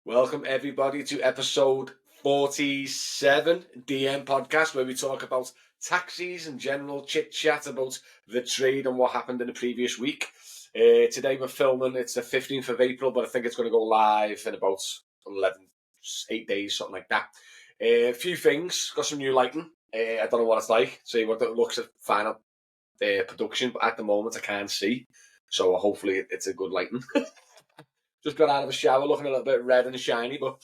Welcome everybody to episode 47 DM podcast, where we talk about taxis and general chit chat about the trade and what happened in the previous week. Today we're filming, it's the 15th of April, but I think it's going to go live in about 8 days, something like that. A few things, got some new lighting. I don't know what it's like, see what it looks at final production, but at the moment I can't see, so hopefully it's a good lighting. Just got out of a shower looking a little bit red and shiny, but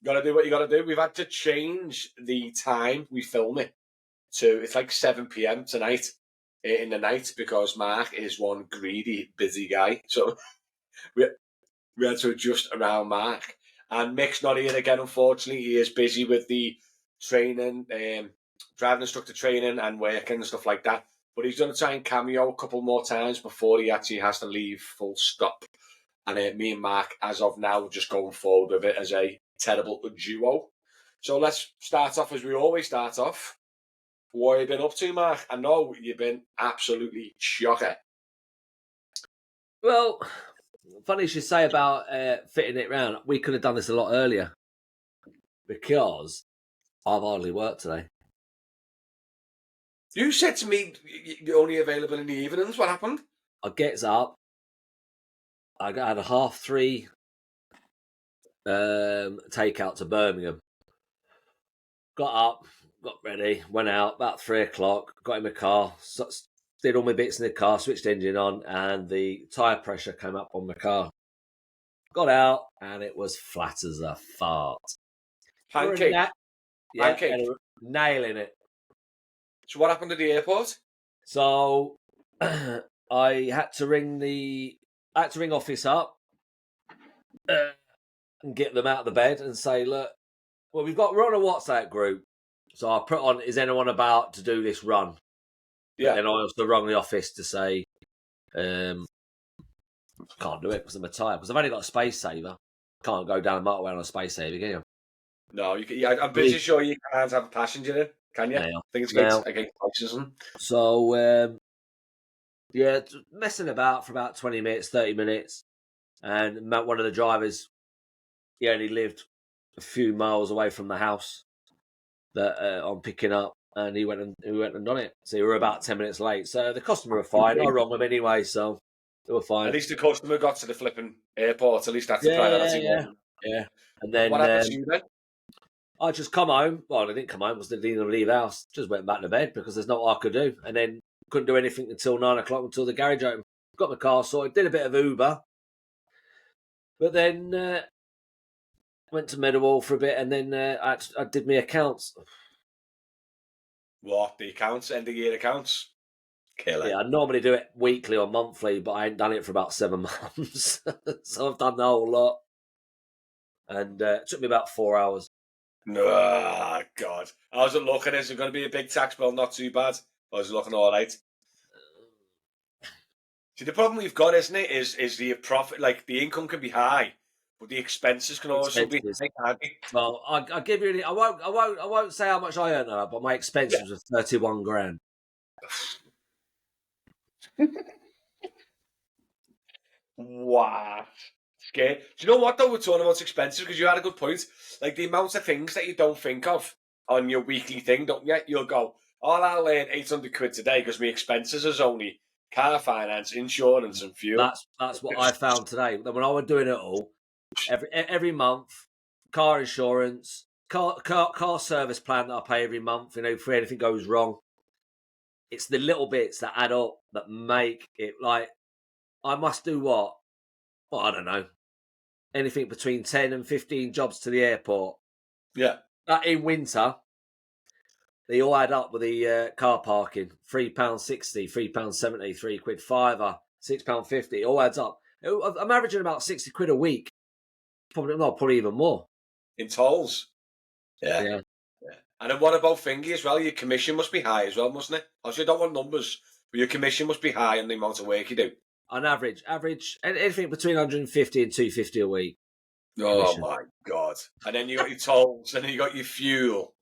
got to do what you got to do. We've had to change the time we film it to, it's like 7 p.m. tonight in the night, because Mark is one greedy, busy guy. So we had to adjust around Mark. And Mick's not here again, unfortunately. He is busy with the training, driving instructor training and working and stuff like that. But he's going to try and cameo a couple more times before he actually has to leave full stop. And me and Mark, as of now, just going forward with it as a terrible duo. So let's start off as we always start off. What have you been up to, Mark? I know you've been absolutely shocker. Well, funny you should say about fitting it round. We could have done this a lot earlier because I've hardly worked today. You said to me you're only available in the evenings. What happened? I gets up. I had a 3:30 takeout to Birmingham. Got up, got ready, went out about 3 o'clock, got in my car, did all my bits in the car, switched the engine on, and the tyre pressure came up on my car. Got out, and it was flat as a fart. Pancake. Pancake. Nailing it. So what happened at the airport? So I had to ring office up and get them out of the bed and say, look, well, we're on a WhatsApp group. So I put on, is anyone about to do this run? Yeah. Then I also rung the office to say, can't do it because I'm tired. Because I've only got a space saver. Can't go down the motorway on a space saver, can you? No, you can, I'm pretty sure you can't have a passenger in, can you? No. I think it's against places. So, messing about for about 20 minutes, 30 minutes. And one of the drivers, he only lived a few miles away from the house that I'm picking up, and he went and done it. So we were about 10 minutes late. So the customer were fine. I rung them anyway, so they were fine. At least the customer got to the flipping airport. At least that's the priority. Yeah. And then what happened to you then? I just come home. Well, I didn't come home because I didn't even leave the house. Just went back to bed because there's not what I could do. And then couldn't do anything until 9 o'clock until the garage opened. Got my car sorted, did a bit of Uber. But then went to Meadowhall for a bit, and then I did my accounts. What? The accounts? End of year accounts? Killer. Yeah, I normally do it weekly or monthly, but I ain't done it for about 7 months. So I've done the whole lot. And it took me about 4 hours. Oh, God. I was looking, is it going to be a big tax bill? Not too bad. I was looking all right. See, the problem we've got, isn't it, is the profit, like the income can be high, but the expenses can also be high. Well, I'll give you. I won't say how much I earn now, but my expenses were 31 grand. Wow. Scary. Do you know what, though, we're talking about expenses? Because you had a good point. Like, the amount of things that you don't think of on your weekly thing, don't you? You'll go, I'll earn 800 quid today because my expenses is only car finance, insurance, and fuel. That's what I found today. When I was doing it all, every month, car insurance, car service plan that I pay every month, if anything goes wrong. It's the little bits that add up that make it like, I must do what? Well, I don't know. Anything between 10 and 15 jobs to the airport. Yeah. In winter, they all add up with the car parking. £3.60, £3.70, £3 fiver, £6.50. It all adds up. I'm averaging about 60 quid a week. Probably even more. In tolls? Yeah. And then what about thingy as well? Your commission must be high as well, mustn't it? Obviously, I don't want numbers, but your commission must be high on the amount of work you do. On average, anything between 150 and 250 a week. Oh, my God. And then you got your tolls, and then you got your fuel.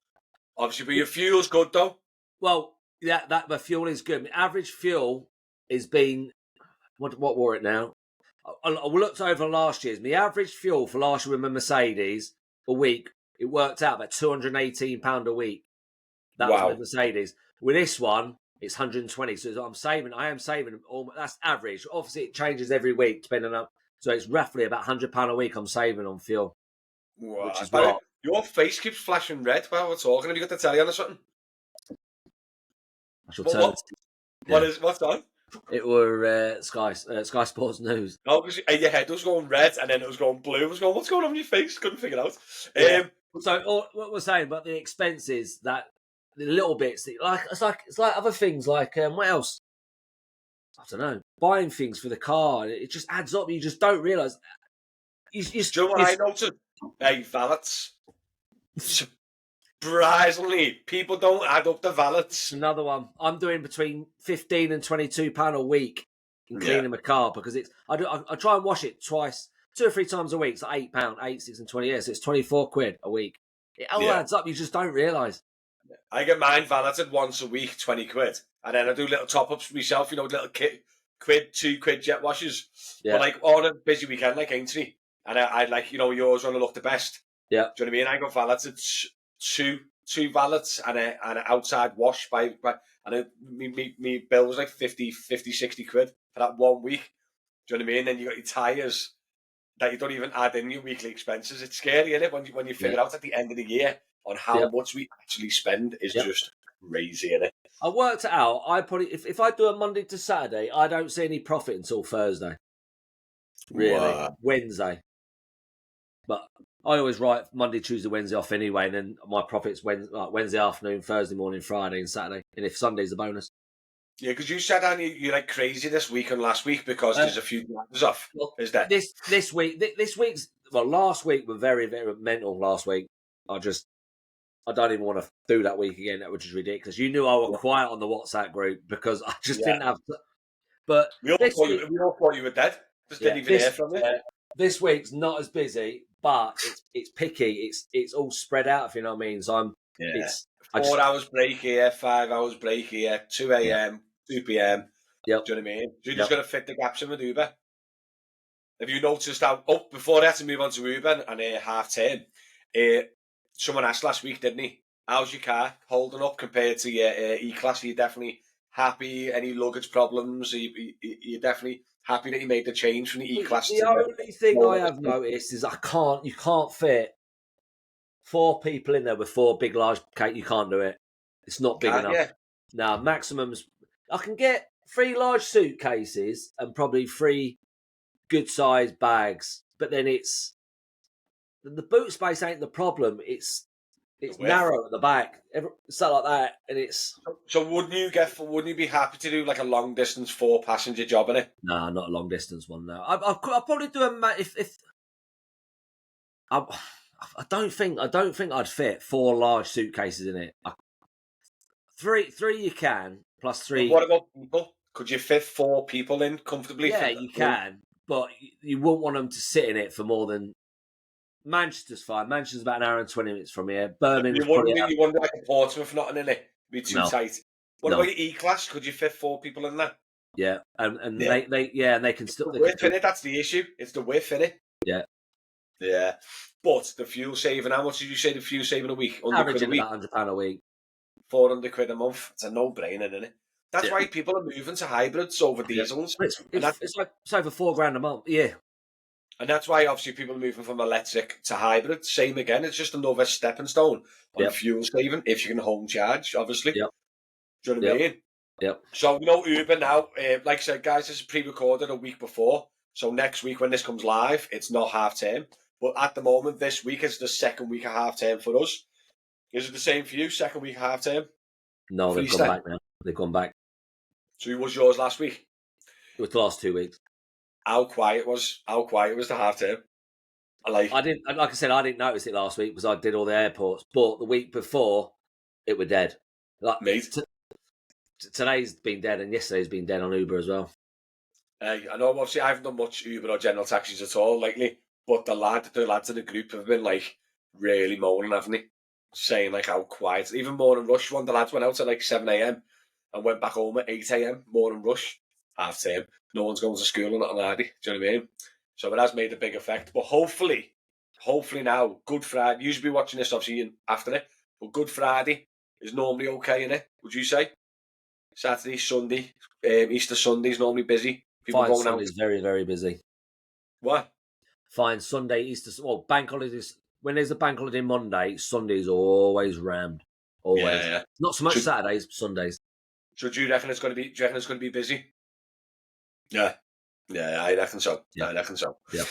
Obviously, but your fuel's good, though. Well, the fuel is good. Average fuel has been, what were it now? I looked over last year's. My average fuel for last year with my Mercedes a week, it worked out about £218 a week. That was my Mercedes. With this one, it's 120. So I am saving. That's average. Obviously, it changes every week depending on. So it's roughly about £100 a week I'm saving on fuel. Wow. Which is what? Your face keeps flashing red while we're talking. Have you got the telly on or something? I shall turn. What's on? It were Sky Sports News. Oh, because your head was going red and then it was going blue. I was going, what's going on with your face? Couldn't figure it out. Yeah. So what we're saying about the expenses, that the little bits, it's like other things, like what else? I don't know. Buying things for the car, it just adds up. You just don't realise. Do you know what I noticed? Hey, valets. Surprisingly, people don't add up the valets. Another one. I'm doing between £15 and £22 a week in cleaning my car, because I try and wash it twice, 2 or 3 times a week. It's like £8, 8, 6 and 20 years. So it's £24 a week. It all adds up. You just don't realise. I get mine valeted once a week, £20, and then I do little top ups for myself. You know, little £2 jet washes. Yeah. But like on a busy weekend, like Aintree, and I like, you know, yours want to look the best. Yeah. Do you know what I mean? I got valeted two valets and an outside wash by and me bill was like 50, 60 quid for that 1 week. Do you know what I mean? Then you got your tyres that you don't even add in your weekly expenses. It's scary, isn't it? When you figure out at the end of the year on how much we actually spend is just crazy, isn't it? I worked it out. I probably if I do a Monday to Saturday, I don't see any profit until Thursday. Really, Wednesday. But I always write Monday, Tuesday, Wednesday off anyway, and then my profits Wednesday afternoon, Thursday morning, Friday, and Saturday. And if Sunday's a bonus. Yeah, because you said you're like crazy this week and last week because there's a few drivers off. Is that this week's last week were very, very mental. Last week, I don't even want to do that week again, which is ridiculous. You knew I was quiet on the WhatsApp group because I just didn't have. But we all thought you were dead. Just didn't even hear from you. This week's not as busy, but it's picky. It's all spread out, if you know what I mean. So 4 hours break here, 5 hours break here, 2 a.m, 2 p.m. Yep. Do you know what I mean? So you're just going to fit the gaps in with Uber. Have you noticed how? Oh, before I had to move on to Uber and half term, someone asked last week, didn't he? How's your car holding up compared to your E-Class? Are you definitely happy? Any luggage problems? Are you definitely happy that you made the change from the E-Class? The only thing I have noticed is you can't fit 4 people in there with 4 big large cake. You can't do it. It's not big enough. Yeah. Now maximums, I can get 3 large suitcases and probably 3 good sized bags, but then it's the boot space ain't the problem. It's narrow at the back, stuff like that, and it's. So wouldn't you be happy to do like a long distance 4-passenger job in it? Nah, not a long distance one. No, I'll probably do if I don't think I'd fit 4 large suitcases in it. 3 you can, plus 3. But what about people? Could you fit 4 people in comfortably? Yeah, you can, but you wouldn't want them to sit in it for more than. Manchester's fine. Manchester's about an hour and 20 minutes from here. Birmingham. You wouldn't like a Portsmouth not in it. It'd be too tight. What about your E-Class? Could you fit 4 people in there? Yeah, and they can still. The width in it. That's the issue. It's the width in it. Yeah. Yeah, but the fuel saving. How much did you say the fuel saving a week? Averaging about £100 a week. £400 a month. It's a no-brainer, isn't it? That's why people are moving to hybrids over diesels. It's over £4,000 a month. Yeah. And that's why, obviously, people are moving from electric to hybrid. Same again. It's just another stepping stone on fuel saving if you can home charge, obviously. Yep. Do you know what I mean? Yep. So, Uber now, like I said, guys, this is pre-recorded a week before. So next week when this comes live, it's not half term. But at the moment, this week is the second week of half term for us. Is it the same for you, second week of half term? No, they've gone back now. They've gone back. So who was yours last week? It was the last 2 weeks. How quiet was the half term? Like I didn't notice it last week because I did all the airports. But the week before, it were dead. Like today's been dead, and yesterday's been dead on Uber as well. I know. Obviously, I haven't done much Uber or general taxis at all lately. But the lads in the group have been like really moaning, haven't they? Saying like how quiet. Even Morning Rush. One of the lads went out at like 7 a.m. and went back home at 8 a.m. Morning Rush. half term. No one's going to school or nothing like that. Do you know what I mean? So it has made a big effect. But hopefully now, Good Friday, you should be watching this obviously after it, but Good Friday is normally okay, innit? Would you say? Saturday, Sunday, Easter Sunday's normally busy. People Fine going out. Sunday's very, very busy. What? Fine Sunday, Easter, well, bank holidays. When there's a bank holiday Monday, Sunday's always rammed. Always. Yeah. Not so much Saturdays, Sundays. So do you reckon it's going to be busy? Yeah. Yeah, I reckon so. Yeah. I reckon so. Yeah.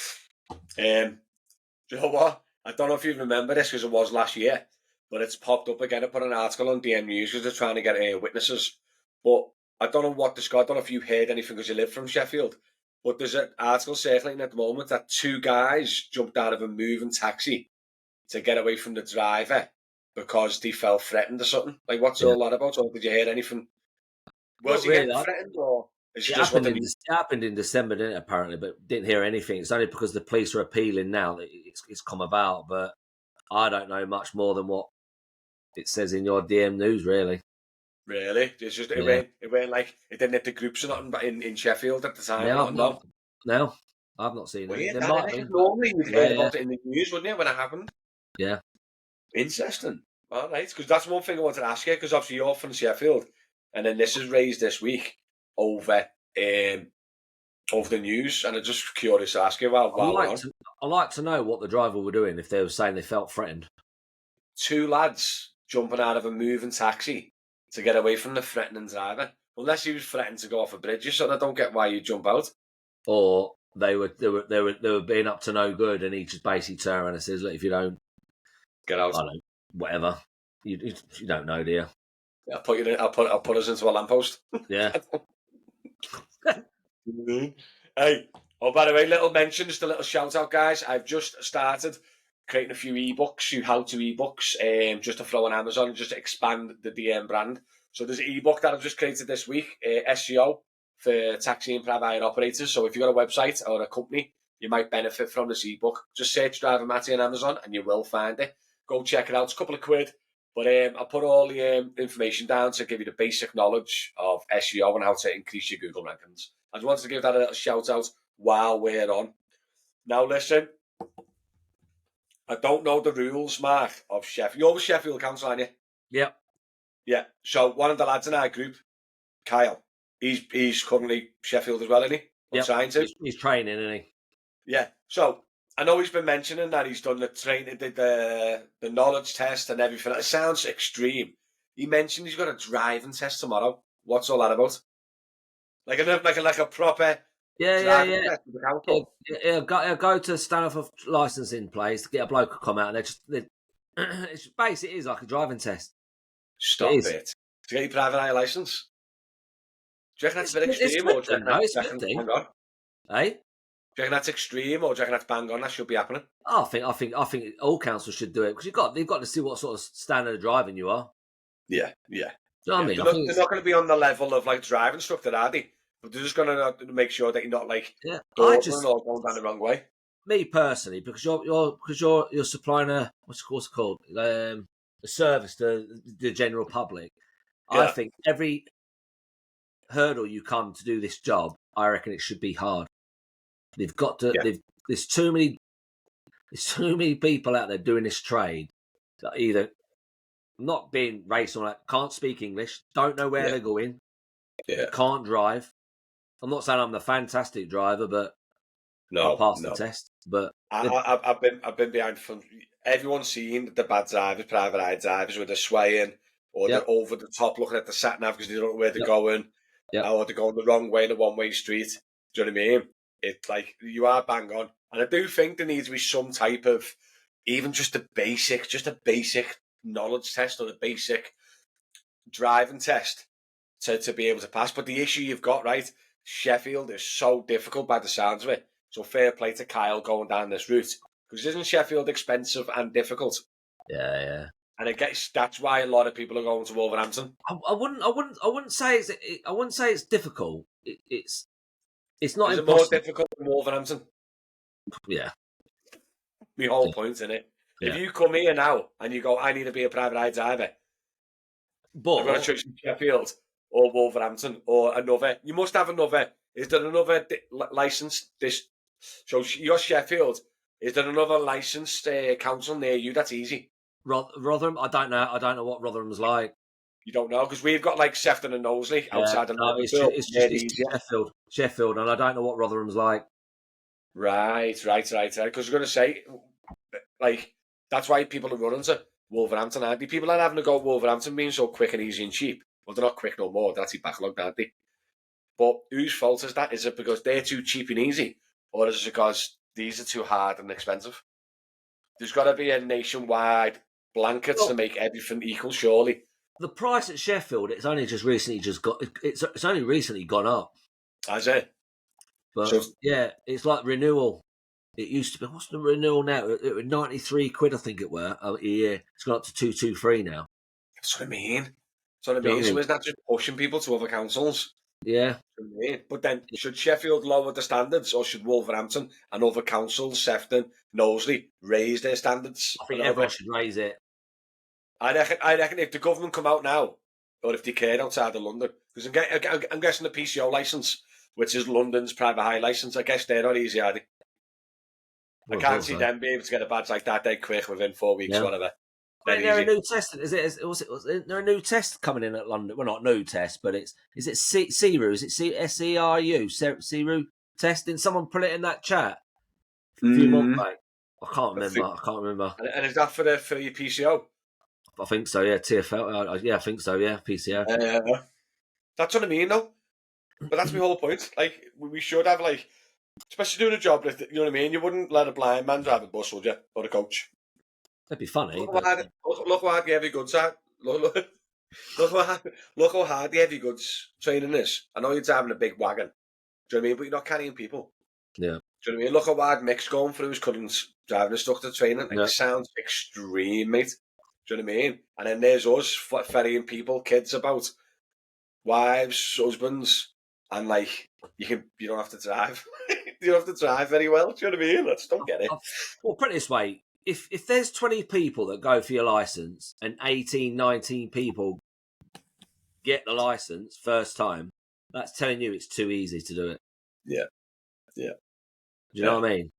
Do you know what? I don't know if you remember this because it was last year, but it's popped up again. I put an article on DM News because they're trying to get witnesses. But I don't know what this guy, I don't know if you heard anything because you live from Sheffield, but there's an article circulating at the moment that 2 guys jumped out of a moving taxi to get away from the driver because they felt threatened or something. Like, what's all that about? Or did you hear anything? Was he getting threatened or is it just what it happened in December, didn't it, apparently, but didn't hear anything. It's only because the police are appealing now that it's come about, but I don't know much more than what it says in your DM News, really. Really? It's just, it went like, it didn't hit the groups or nothing in Sheffield at the time? No, I've not seen it. Normally you'd hear about it in the news, wouldn't you, when it happened? Yeah. Interesting. All right, because that's one thing I wanted to ask you, because obviously you're from Sheffield, and then this is raised this week over the news, and I'm just curious to ask you I'd like to know what the driver were doing if they were saying they felt threatened. 2 lads jumping out of a moving taxi to get away from the threatening driver. Unless he was threatened to go off a bridge, so I don't get why you jump out. Or they were being up to no good, and he just basically turned around and says, "Look, if you don't get out, I don't know, whatever. You don't know, do you? I'll put us into a lamppost." Yeah. Hey, by the way, little mention, just a little shout out, guys. I've just started creating a few ebooks, how-to ebooks, just to throw on Amazon and just to expand the DM brand. So there's an ebook that I've just created this week, SEO for taxi and private hire operators. So if you've got a website or a company, you might benefit from this ebook. Just search Driver Matty on Amazon and you will find it. Go check it out. It's a couple of quid. But I'll put all the information down to give you the basic knowledge of SEO and how to increase your Google rankings. I just wanted to give that a little shout out while we're on. Now listen, I don't know the rules, Mark, of Sheffield. You're with Sheffield Council, aren't you? Yep. Yeah. So one of the lads in our group, Kyle, he's currently Sheffield as well, isn't he? Yeah. He's training, isn't he? Yeah. So I know he's been mentioning that he's done the training, the knowledge test and everything. It sounds extreme. He mentioned he's got a driving test tomorrow. What's all that about? Like a proper driving test with the council? He'll go to stand off a licensing place to get a bloke to come out, and it's basically like a driving test. Stop it. To get your private hire licence? Do you reckon that's a bit extreme, or do you reckon that's Hey? Do you reckon that's extreme, or do you reckon that's bang on? That should be happening. I think all councils should do it because they've got to see what sort of standard of driving you are. Yeah. Do you know what I mean? They're not going to be on the level of like driving instructor, are they? But they're just going to make sure that you're not like dawdling or going down the wrong way. Me personally, because you're supplying a what's it called a service to the general public. Yeah. I think every hurdle you come to do this job, I reckon it should be hard. They've got to. Yeah. There's too many people out there doing this trade that either not being racist or that can't speak English, don't know where they're going, can't drive. I'm not saying I'm a fantastic driver, but I passed the test. But I've been behind from everyone's seen the bad drivers, private eye drivers with the swaying or they're over the top looking at the sat nav because they don't know where they're going, or they're going the wrong way in a one-way street. Do you know what I mean? It's like you are bang on, and I do think there needs to be some type of even just a basic knowledge test or a basic driving test to be able to pass. But the issue you've got, right? Sheffield is so difficult by the sounds of it. So fair play to Kyle going down this route because isn't Sheffield expensive and difficult? Yeah. And that's why a lot of people are going to Wolverhampton. I wouldn't say it's difficult. It's not. Is it more difficult than Wolverhampton? Yeah. My whole point in it. Yeah. If you come here now and you go, I need to be a private eye driver, but I'm going to choose Sheffield or Wolverhampton or another. You must have another. Is there another licensed? So you're Sheffield. Is there another licensed council near you? That's easy. Rotherham. I don't know. I don't know what Rotherham's like. You don't know because we've got like Sefton and Knowsley outside of Liverpool. It's just Sheffield, and I don't know what Rotherham's like. Right. Because I was going to say, like, that's why people are running to Wolverhampton, aren't they? People are having to go Wolverhampton being so quick and easy and cheap. Well, they're not quick no more. They're actually backlogged, aren't they? But whose fault is that? Is it because they're too cheap and easy? Or is it because these are too hard and expensive? There's got to be a nationwide blanket to make everything equal, surely. The price at Sheffield, it's only recently gone up. Has it? But yeah, it's like renewal. It used to be, what's the renewal now? It was 93 quid, I think it were, a year. It's gone up to 223 now. That's what I mean. So isn't that just pushing people to other councils? Yeah. But then, should Sheffield lower the standards, or should Wolverhampton and other councils, Sefton, Knowsley, raise their standards? I think everyone should raise it. I reckon if the government come out now, or if they cared outside of London, because I'm guessing the PCO licence, which is London's private hire licence, I guess they're not easy, are they? I can't see them being able to get a badge like that dead quick within 4 weeks, whatever. Is there a new test? Is there a new test coming in at London? Well, not new test, but is it SERU? Is it SERU? SERU test? Didn't someone put it in that chat a few months back? I can't remember. And is that for your PCO? I think so. Yeah, TFL. Yeah, I think so. Yeah, PCO. That's what I mean, though. But that's my whole point. Like, we should have, like, especially doing a job that, you know what I mean? You wouldn't let a blind man drive a bus, would you? Or a coach? That'd be funny. Look how hard the heavy goods are. Look how hard the heavy goods training is. I know you're driving a big wagon. Do you know what I mean? But you're not carrying people. Yeah. Do you know what I mean? Look how hard Mick's going through his cousin's driving instructor training. Like, it sounds extreme, mate. Do you know what I mean? And then there's us ferrying people, kids about, wives, husbands, and like you don't have to drive. You don't have to drive very well. Do you know what I mean? I just don't get it. Well, put it this way: if there's 20 people that go for your license and 18, 19 people get the license first time, that's telling you it's too easy to do it. Yeah. Do you know what I mean?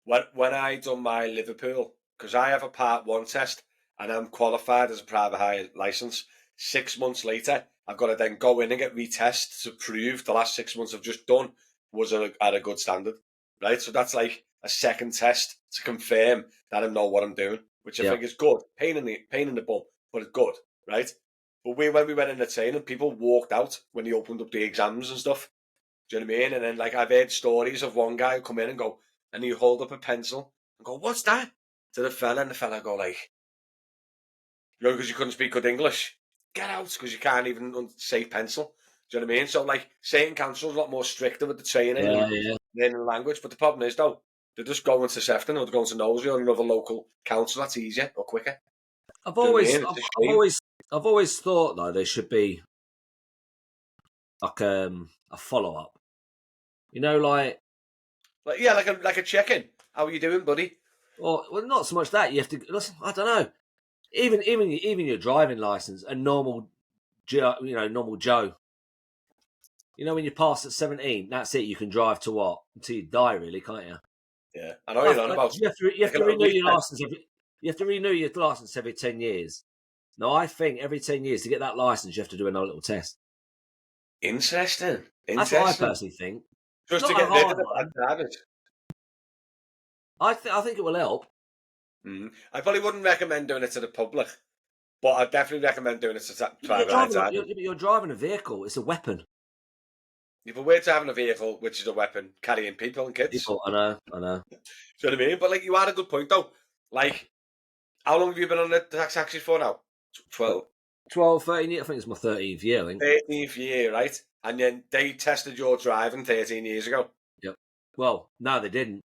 When I done my Liverpool, because I have a Part 1 test and I'm qualified as a private hire licence, 6 months later, I've got to then go in and get retested to prove the last 6 months I've just done was at a good standard, right? So that's like a second test to confirm that I know what I'm doing, which I think is good. Pain in the bum, but it's good, right? But when we went in the training, people walked out when they opened up the exams and stuff. Do you know what I mean? And then, like, I've heard stories of one guy who come in and go, and he hold up a pencil and go, "What's that?" to the fella, and the fella go like, you know, because you couldn't speak good English, "Get out," because you can't even say pencil. Do you know what I mean? So, like, Satan Council's a lot more stricter with the training and learning the language. But the problem is, though, they're just going to Sefton or they're going to Knowsley or another local council. That's easier or quicker. I've always thought though there should be like a follow up. You know, like a check-in. How are you doing, buddy? Well, not so much that you have to listen. I don't know. Even your driving license, a normal Joe. You know, when you pass at 17, that's it. You can drive to what until you die, really, can't you? Yeah, I know you're on about. You have to renew your license. You have to renew your license every 10 years. Now, I think every 10 years to get that license, you have to do another little test. Interesting. That's what I personally think. Just to get rid of the bad drivers. I think it will help. I probably wouldn't recommend doing it to the public, but I'd definitely recommend doing it to private drivers. You're driving a vehicle. It's a weapon. Yeah, but we're driving a vehicle, which is a weapon, carrying people and kids. People, I know. Do you know what I mean? But, like, you had a good point, though. Like, how long have you been on the taxis for now? 12, 13 years. I think it's my 13th year, I think. 13th year, right? And then they tested your driving 13 years ago. Yep. Well, no, they didn't.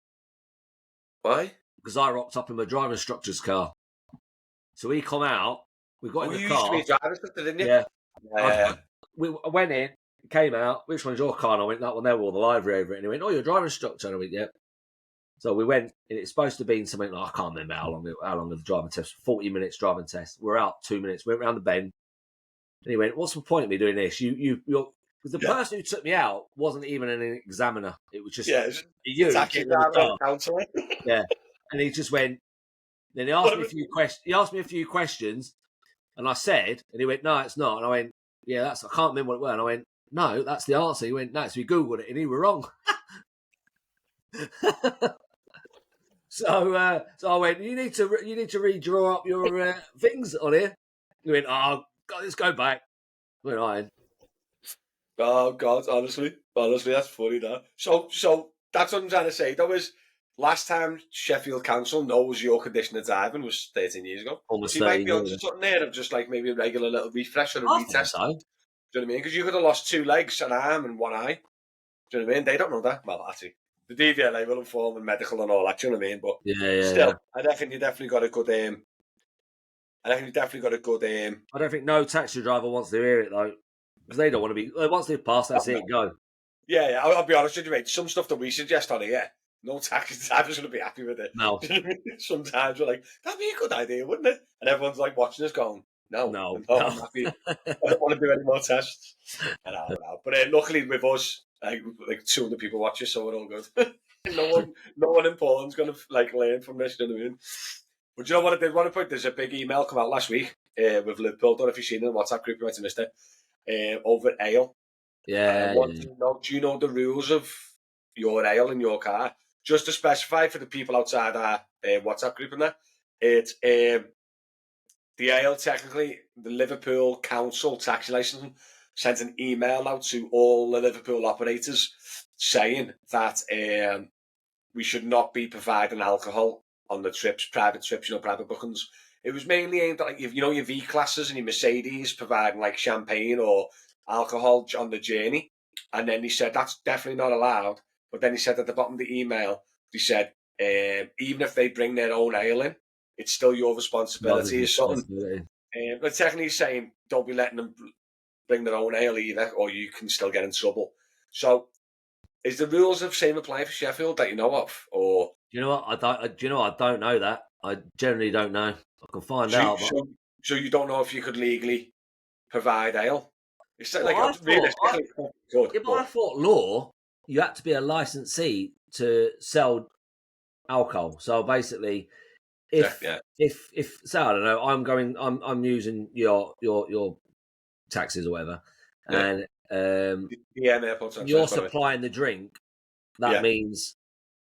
Why? Because I rocked up in my driving instructor's car. So he come out, we got in the car. You used to be a driving instructor, didn't you? Yeah. I went in, came out, which one's your car? And I went, that one there with all the library over it. And he went, "Oh, you're a driving instructor." And I went, "Yep." So we went, and it's supposed to be something like, I can't remember how long the driving test, 40 minutes driving test. We're out 2 minutes, went round the bend. And he went, "What's the point of me doing this? You're because the person who took me out wasn't even an examiner. It was just you taxi getting in the driver car. and counselling. Yeah." And he just went. Then he asked me a few questions. He asked me a few questions, and I said, and he went, "No, it's not." And I went, "Yeah, that's. I can't remember what it was." And I went, "No, that's the answer." He went, "No." So we googled it, and he were wrong. So I went, "You need to redraw up your things on here." He went, "Oh, God, let's go back." I went, "All right." Oh God, honestly, that's funny. That so that's what I'm trying to say. That was last time Sheffield Council knows your condition of driving was 13 years ago. Almost So you might 13 be onto years. something there of just like maybe a regular little refresh or a I think retest. so. Do you know what I mean? Because you could have lost 2 legs, an arm, and 1 eye. Do you know what I mean? They don't know that. Well, actually, the DVLA will inform and medical and all that. Do you know what I mean? But still, I reckon you definitely got a good. I reckon you definitely got a good. I don't think no taxi driver wants to hear it though, because they don't want to be. Once they've passed, that's it. Go. Yeah. I'll be honest with you, mate. Some stuff that we suggest on here, no taxi driver's going to be happy with it. No. Sometimes we're like, that'd be a good idea, wouldn't it? And everyone's like watching us going, no. I'm happy. I don't want to do any more tests. I know. But luckily with us, like 200 people watch us, so we're all good. no one important's going to like learn from this. You know what I mean? But you know what I did want to put? There's a big email come out last week with Liverpool. Don't know if you've seen it in the WhatsApp group. You might have missed it. Over ale. Yeah. Do you know the rules of your ale in your car? Just to specify for the people outside our WhatsApp group and that, it's the ale technically, the Liverpool Council taxi licensing sent an email out to all the Liverpool operators saying that we should not be providing alcohol on the trips, private trips, private bookings. It was mainly aimed at like your V classes and your Mercedes providing like champagne or alcohol on the journey. And then he said that's definitely not allowed. But then he said at the bottom of the email, he said even if they bring their own ale in, it's still your responsibility or something. But technically he's saying don't be letting them bring their own ale either, or you can still get in trouble. So is the rules of same apply for Sheffield that you know of, or you know what? I don't know that. I generally don't know. I can find out. So you don't know if you could legally provide ale. It's Well, like I thought law, you had to be a licensee to sell alcohol. So basically, if so, I don't know, I'm using your taxis or whatever, and you're supplying the drink. That means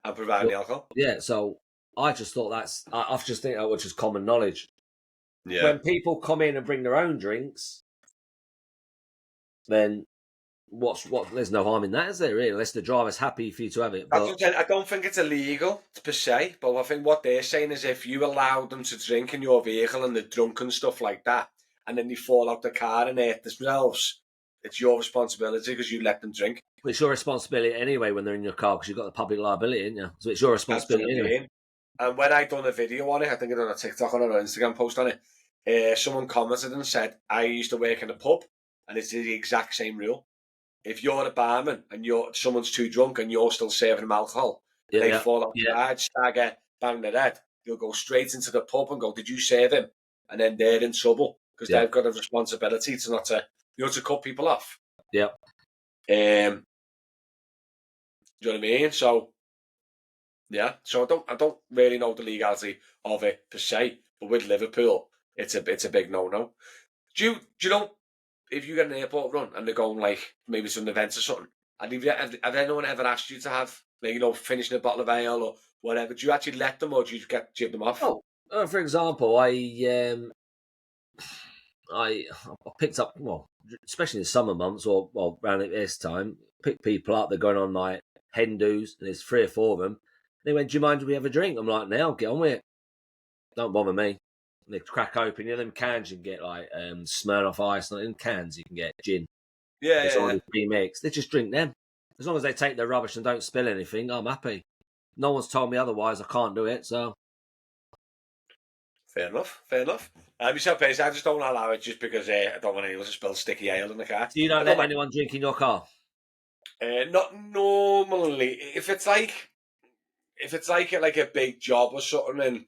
I'm providing the alcohol. Yeah, so I just thought I just think that was just common knowledge. Yeah. When people come in and bring their own drinks, then there's no harm in that, is there really? Unless the driver's happy for you to have it. But I don't think it's illegal per se, but I think what they're saying is if you allow them to drink in your vehicle and they're drunk and stuff like that, and then they fall out the car and hurt themselves, it's your responsibility because you let them drink. But it's your responsibility anyway when they're in your car because you've got the public liability, haven't you? So it's your responsibility anyway. And when I done a video on it, I think I done a TikTok on it or Instagram post on it, someone commented and said, I used to work in a pub and it's the exact same rule. If you're a barman and someone's too drunk and you're still serving them alcohol, they fall outside, stagger, bang their head, they'll go straight into the pub and go, did you serve him? And then they're in trouble because they've got a responsibility to cut people off. Yeah. Do you know what I mean? So, yeah. So I don't really know the legality of it per se, but with Liverpool, it's a big no. Do you know if you get an airport run and they're going like maybe some events or something, and have anyone ever asked you to have finishing a bottle of ale or whatever? Do you actually let them or do you give them off? Oh, for example, I picked up, especially in the summer months or around this time, pick people up. They're going on like hen do's, and there's 3 or 4 of them. They went, "Do you mind if we have a drink?" I'm like, "Now, get on with it. Don't bother me." And they crack open, them cans you can get like Smirnoff Ice, and in cans you can get gin. Yeah. Pre-mix. They just drink them. As long as they take their rubbish and don't spill anything, I'm happy. No one's told me otherwise. I can't do it, so. Fair enough. Yourself, I just don't allow it just because I don't want anyone to spill sticky ale in the car. So you don't let anyone drink in your car? Not normally. If it's like a big job or something, and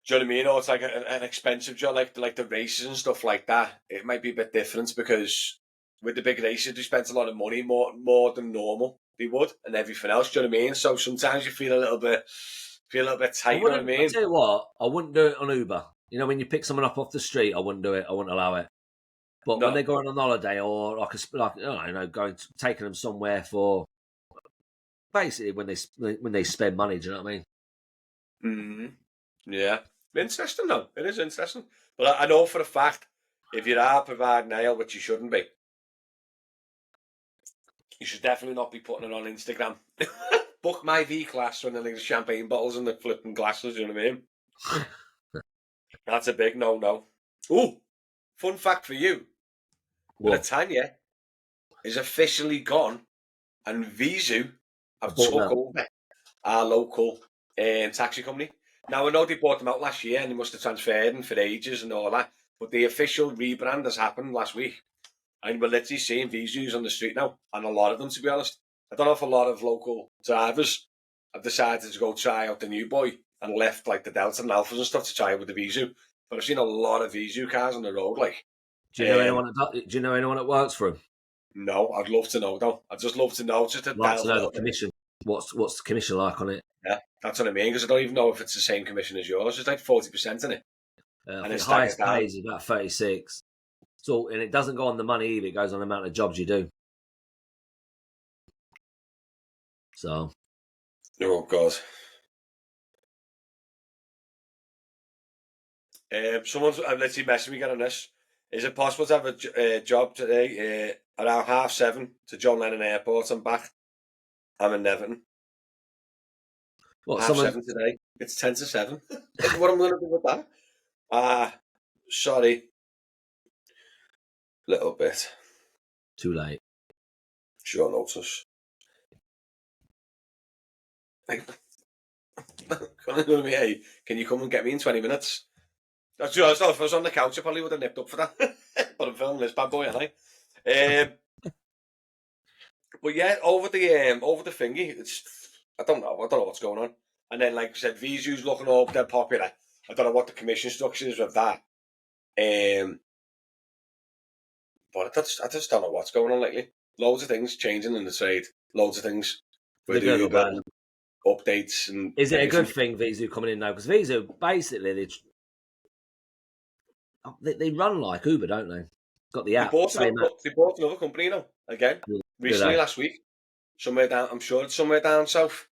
Do you know what I mean? Or it's like an expensive job, like the races and stuff like that. It might be a bit different because with the big races, they spent a lot of money, more than normal they would, and everything else. Do you know what I mean? So sometimes you feel a little bit tight. You know what I I mean? tell you what, I wouldn't do it on Uber. You know, when you pick someone up off the street, I wouldn't do it. I wouldn't allow it. But when No. they're going on holiday or taking them somewhere for basically when they spend money, do you know what I mean? Mm-hmm. Yeah. Interesting though. It is interesting. But I know for a fact if you are providing ale, which you shouldn't be, you should definitely not be putting it on Instagram. Book my V class when the champagne bottles and the flipping glasses, you know what I mean? That's a big no. Ooh, fun fact for you. Well, Britannia is officially gone and Veezu I have bought took that. over our local taxi company. Now, I know they bought them out last year and they must have transferred them for ages and all that, but the official rebrand has happened last week. And we're literally seeing Veezus on the street now, and a lot of them, to be honest. I don't know if a lot of local drivers have decided to go try out the new boy and left like the Delta and Alphas and stuff to try it with the Veezu. But I've seen a lot of Veezu cars on the road, like. Do you know anyone? Do you know anyone that works for him? No, I'd love to know though. I'd just love to know, just to I'd like delve to a know little the bit. commission. What's the commission like on it? Yeah, that's what I mean, because I don't even know if it's the same commission as yours. It's like 40% in it. I And think it's staggered highest down. pays is about 36. So, and it doesn't go on the money either. It goes on the amount of jobs you do. So, Oh, God. Someone's literally messaging me again on this. Is it possible to have a job today around 7:30 to John Lennon Airport and back? I'm in Neverton. what? 7:30 today. It's 10 to 7. What am I going to do with that? Sorry. Little bit. Too late. Short notice. Hey, can you come and get me in 20 minutes? That's true. If I was on the couch, I probably would have nipped up for that. But I'm filming this bad boy, aren't I? But yeah, over the thingy, it's I don't know what's going on. And then, like I said, Veezu's looking all dead popular. I don't know what the commission structure is with that. But I just don't know what's going on lately. Loads of things changing in the trade. Loads of things The with good or Uber bad? updates and Is it a good everything. thing Veezu coming in now? Because Veezu basically they run like Uber, don't they? Got the They app, bought same app. another company now again Do recently they? last week. Somewhere down, I'm sure it's somewhere down south.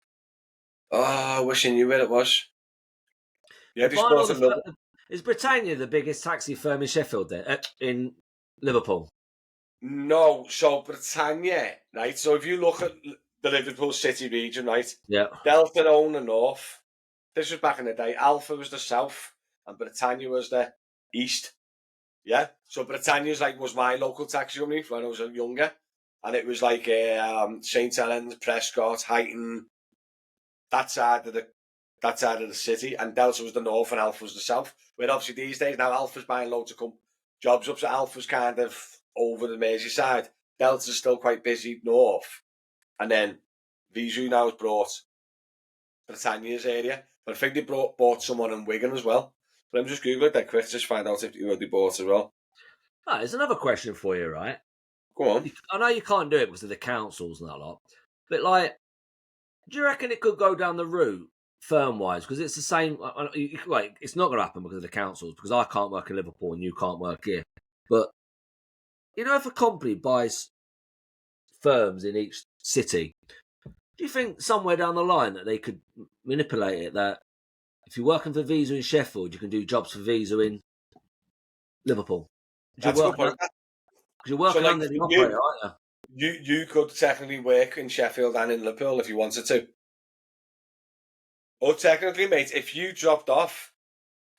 Oh, I wish I knew where it was. Yeah, The they final bought another. is Britannia the biggest taxi firm in Sheffield? There in Liverpool. No, so Britannia, right? So if you look at the Liverpool City region, right? Yeah. Delta own the north. This was back in the day. Alpha was the south, and Britannia was the east. Yeah. So Britannia's like was my local taxi company when I was younger, and it was like St Helens, Prescott, Huyton, that side of the city, and Delta was the north and Alpha was the south. Where obviously these days now Alpha's buying loads of jobs up, so Alpha's kind of over the Merseyside. Delta's still quite busy north, and then Veezu now has brought Britannia's area, but I think they bought someone in Wigan as well. But I'm just googling that quick, just find out if they bought as well. Ah, there's another question for you, right? Go on. I know you can't do it because of the councils and that lot, but like, do you reckon it could go down the route firm wise? Because it's the same. Like, it's not going to happen because of the councils. Because I can't work in Liverpool and you can't work here. But you know, if a company buys firms in each city, do you think somewhere down the line that they could manipulate it? That if you're working for Veezu in Sheffield, you can do jobs for Veezu in Liverpool. That's a good point. Because you're So, working like, under the for operator, aren't you? you could technically work in Sheffield and in Liverpool if you wanted to. Or technically, mate, if you dropped off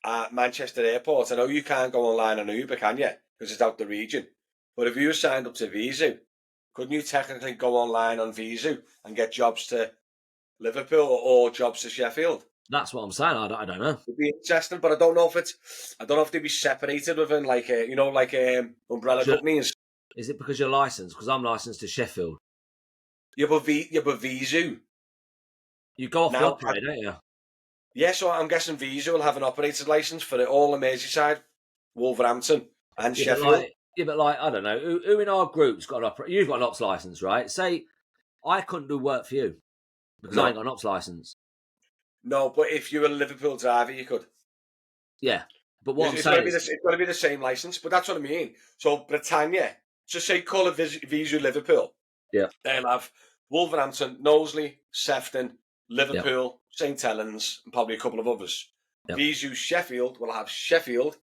at Manchester Airport, I know you can't go online on Uber, can you? Because it's out the region. But if you were signed up to Veezu, couldn't you technically go online on Veezu and get jobs to Liverpool or jobs to Sheffield? That's what I'm saying. I don't know. It'd be interesting, but I don't know if they'd be separated within like umbrella companies. Is it because you're licensed? Because I'm licensed to Sheffield. Yeah, but Veezu You go off the now operator, don't you? Yeah, so I'm guessing Veezu will have an operator's license for all the Merseyside, Wolverhampton, and Yeah, Sheffield. but like I don't know who in our group's got you've got an ops license, right? Say I couldn't do work for you because I ain't No, got an ops license. no, but if you're a Liverpool driver, you could. Yeah, but what I'm It's got to saying be is, it's got to be the same license. But that's what I mean. So Britannia, just say call it Veezu Liverpool. yeah, They'll have Wolverhampton, Knowsley, Sefton, yeah, Liverpool, St Helens, and probably a couple of others. yeah, Veezu Sheffield will have Sheffield,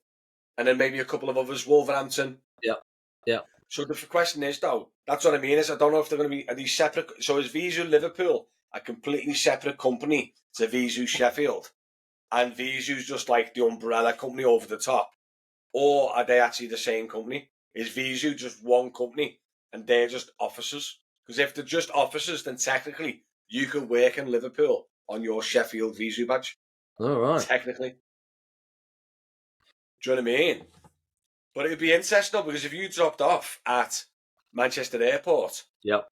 and then maybe a couple of others, Wolverhampton. yeah, yeah. So the question is, though, that's what I mean. Is I don't know if they're going to be are these separate. So is Veezu Liverpool a completely separate company to Veezu Sheffield, and Veezu's just like the umbrella company over the top, or are they actually the same company? Is Veezu just one company and they're just officers? Because if they're just officers, then technically you could work in Liverpool on your Sheffield Veezu badge. All right. Technically, do you know what I mean? But it'd be interesting though, because if you dropped off at Manchester Airport, Yep.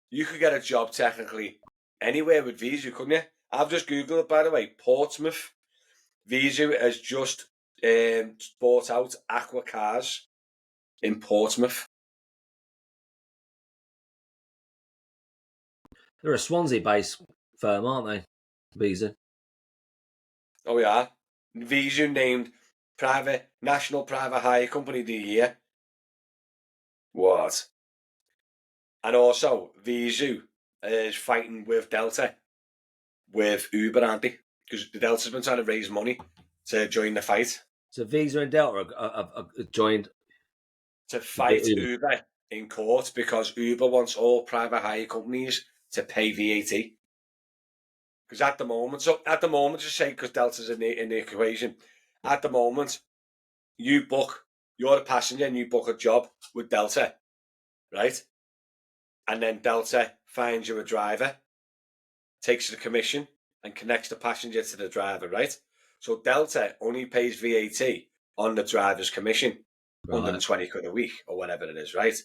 you could get a job technically anywhere with Veezu, couldn't you? I've just Googled it, by the way. Portsmouth. Veezu has just bought out Aqua Cars in Portsmouth. They're a Swansea-based firm, aren't they? Veezu. Oh, yeah. Veezu named National Private Hire Company of the Year. What? And also, Veezu is fighting with Delta, with Uber, aren't they? Because the Delta's been trying to raise money to join the fight. So Veezu and Delta are joined To fight Uber in court because Uber wants all private hire companies to pay VAT. Because at the moment, just say because Delta's in the equation, at the moment, you're a passenger and you book a job with Delta, right? And then Delta finds you a driver, takes the commission, and connects the passenger to the driver, right? So Delta only pays VAT on the driver's commission, right. 120 quid a week or whatever it is, right?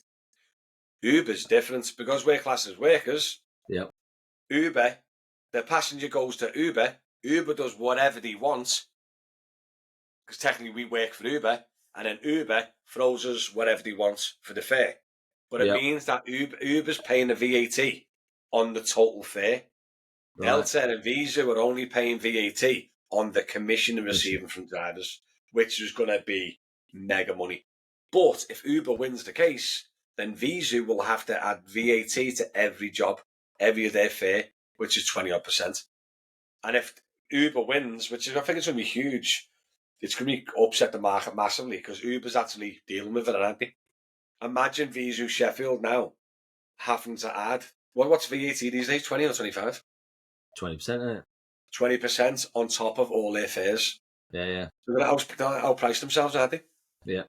Uber's different because we're classed as workers. Yep. Uber, the passenger goes to Uber. Uber does whatever they want because technically we work for Uber, and then Uber throws us whatever they want for the fare. But it means that Uber's paying the VAT on the total fare. Right. Delta and Veezu are only paying VAT on the commission they're receiving from drivers, which is going to be mega money. But if Uber wins the case, then Veezu will have to add VAT to every job, every of their fare, which is 20%. And if Uber wins, which is, I think it's going to be huge, it's going to upset the market massively because Uber's actually dealing with it, aren't they? Imagine Veezu Sheffield now having to add, what's VAT these days, 20 or 25? 20%, isn't it? 20% on top of all their fares. Yeah. So they're going to outprice themselves, aren't they? Yeah.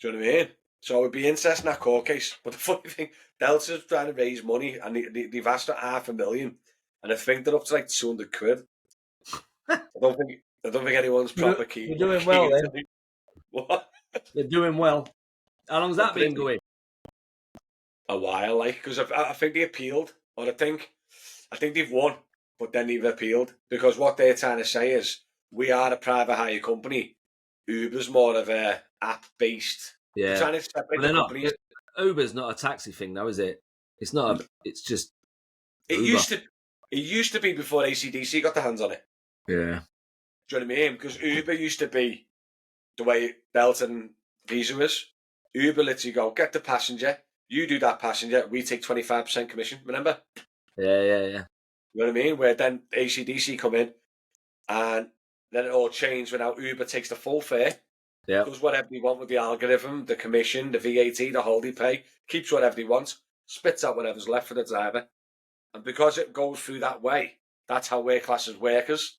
Do you know what I mean? So it'd be interesting, that court case. But the funny thing, Delta's trying to raise money and they've asked for $500,000. And I think they're up to like 200 quid. I don't think anyone's proper keen. You're doing well then. What? They're doing well. How long's that been going? A while, like, because I think they appealed, or I think they've won, but then they've appealed because what they're trying to say is we are a private hire company. Uber's more of a app-based. Yeah. They're trying to separate the companies. Uber's not a taxi thing, though, is it? It's not. It's just. It used to be before AC/DC got their hands on it. Yeah. Do you know what I mean? Because Uber used to be the way Delta and Veezu is. Uber lets you go, get the passenger, you do that passenger, we take 25% commission, remember? Yeah. You know what I mean? Where then AC/DC come in and then it all changed when now Uber takes the full fare, does whatever they want with the algorithm, the commission, the VAT, the holiday pay, keeps whatever they want, spits out whatever's left for the driver. And because it goes through that way, that's how we're classed as workers.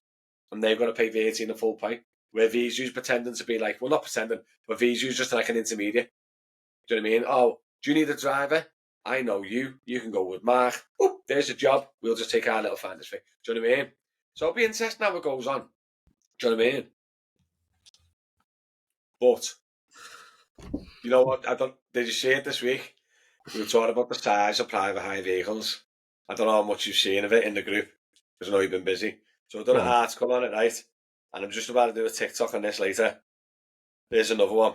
And they've got to pay VAT in the full pay. Where Veezu's pretending to be like, well, not pretending, but Veezu's just like an intermediate. Do you know what I mean? Oh, do you need a driver? I know you. You can go with Mark. Oh, there's a job. We'll just take our little finder's fee. Do you know what I mean? So it'll be interesting how it goes on. Do you know what I mean? But, you know what? Did you see it this week? We were talking about the size of private hire vehicles. I don't know how much you've seen of it in the group, because I know you've been busy. So I've done Go an on. article on it, right? And I'm just about to do a TikTok on this later. And I'm just about to do a TikTok on this later. There's another one.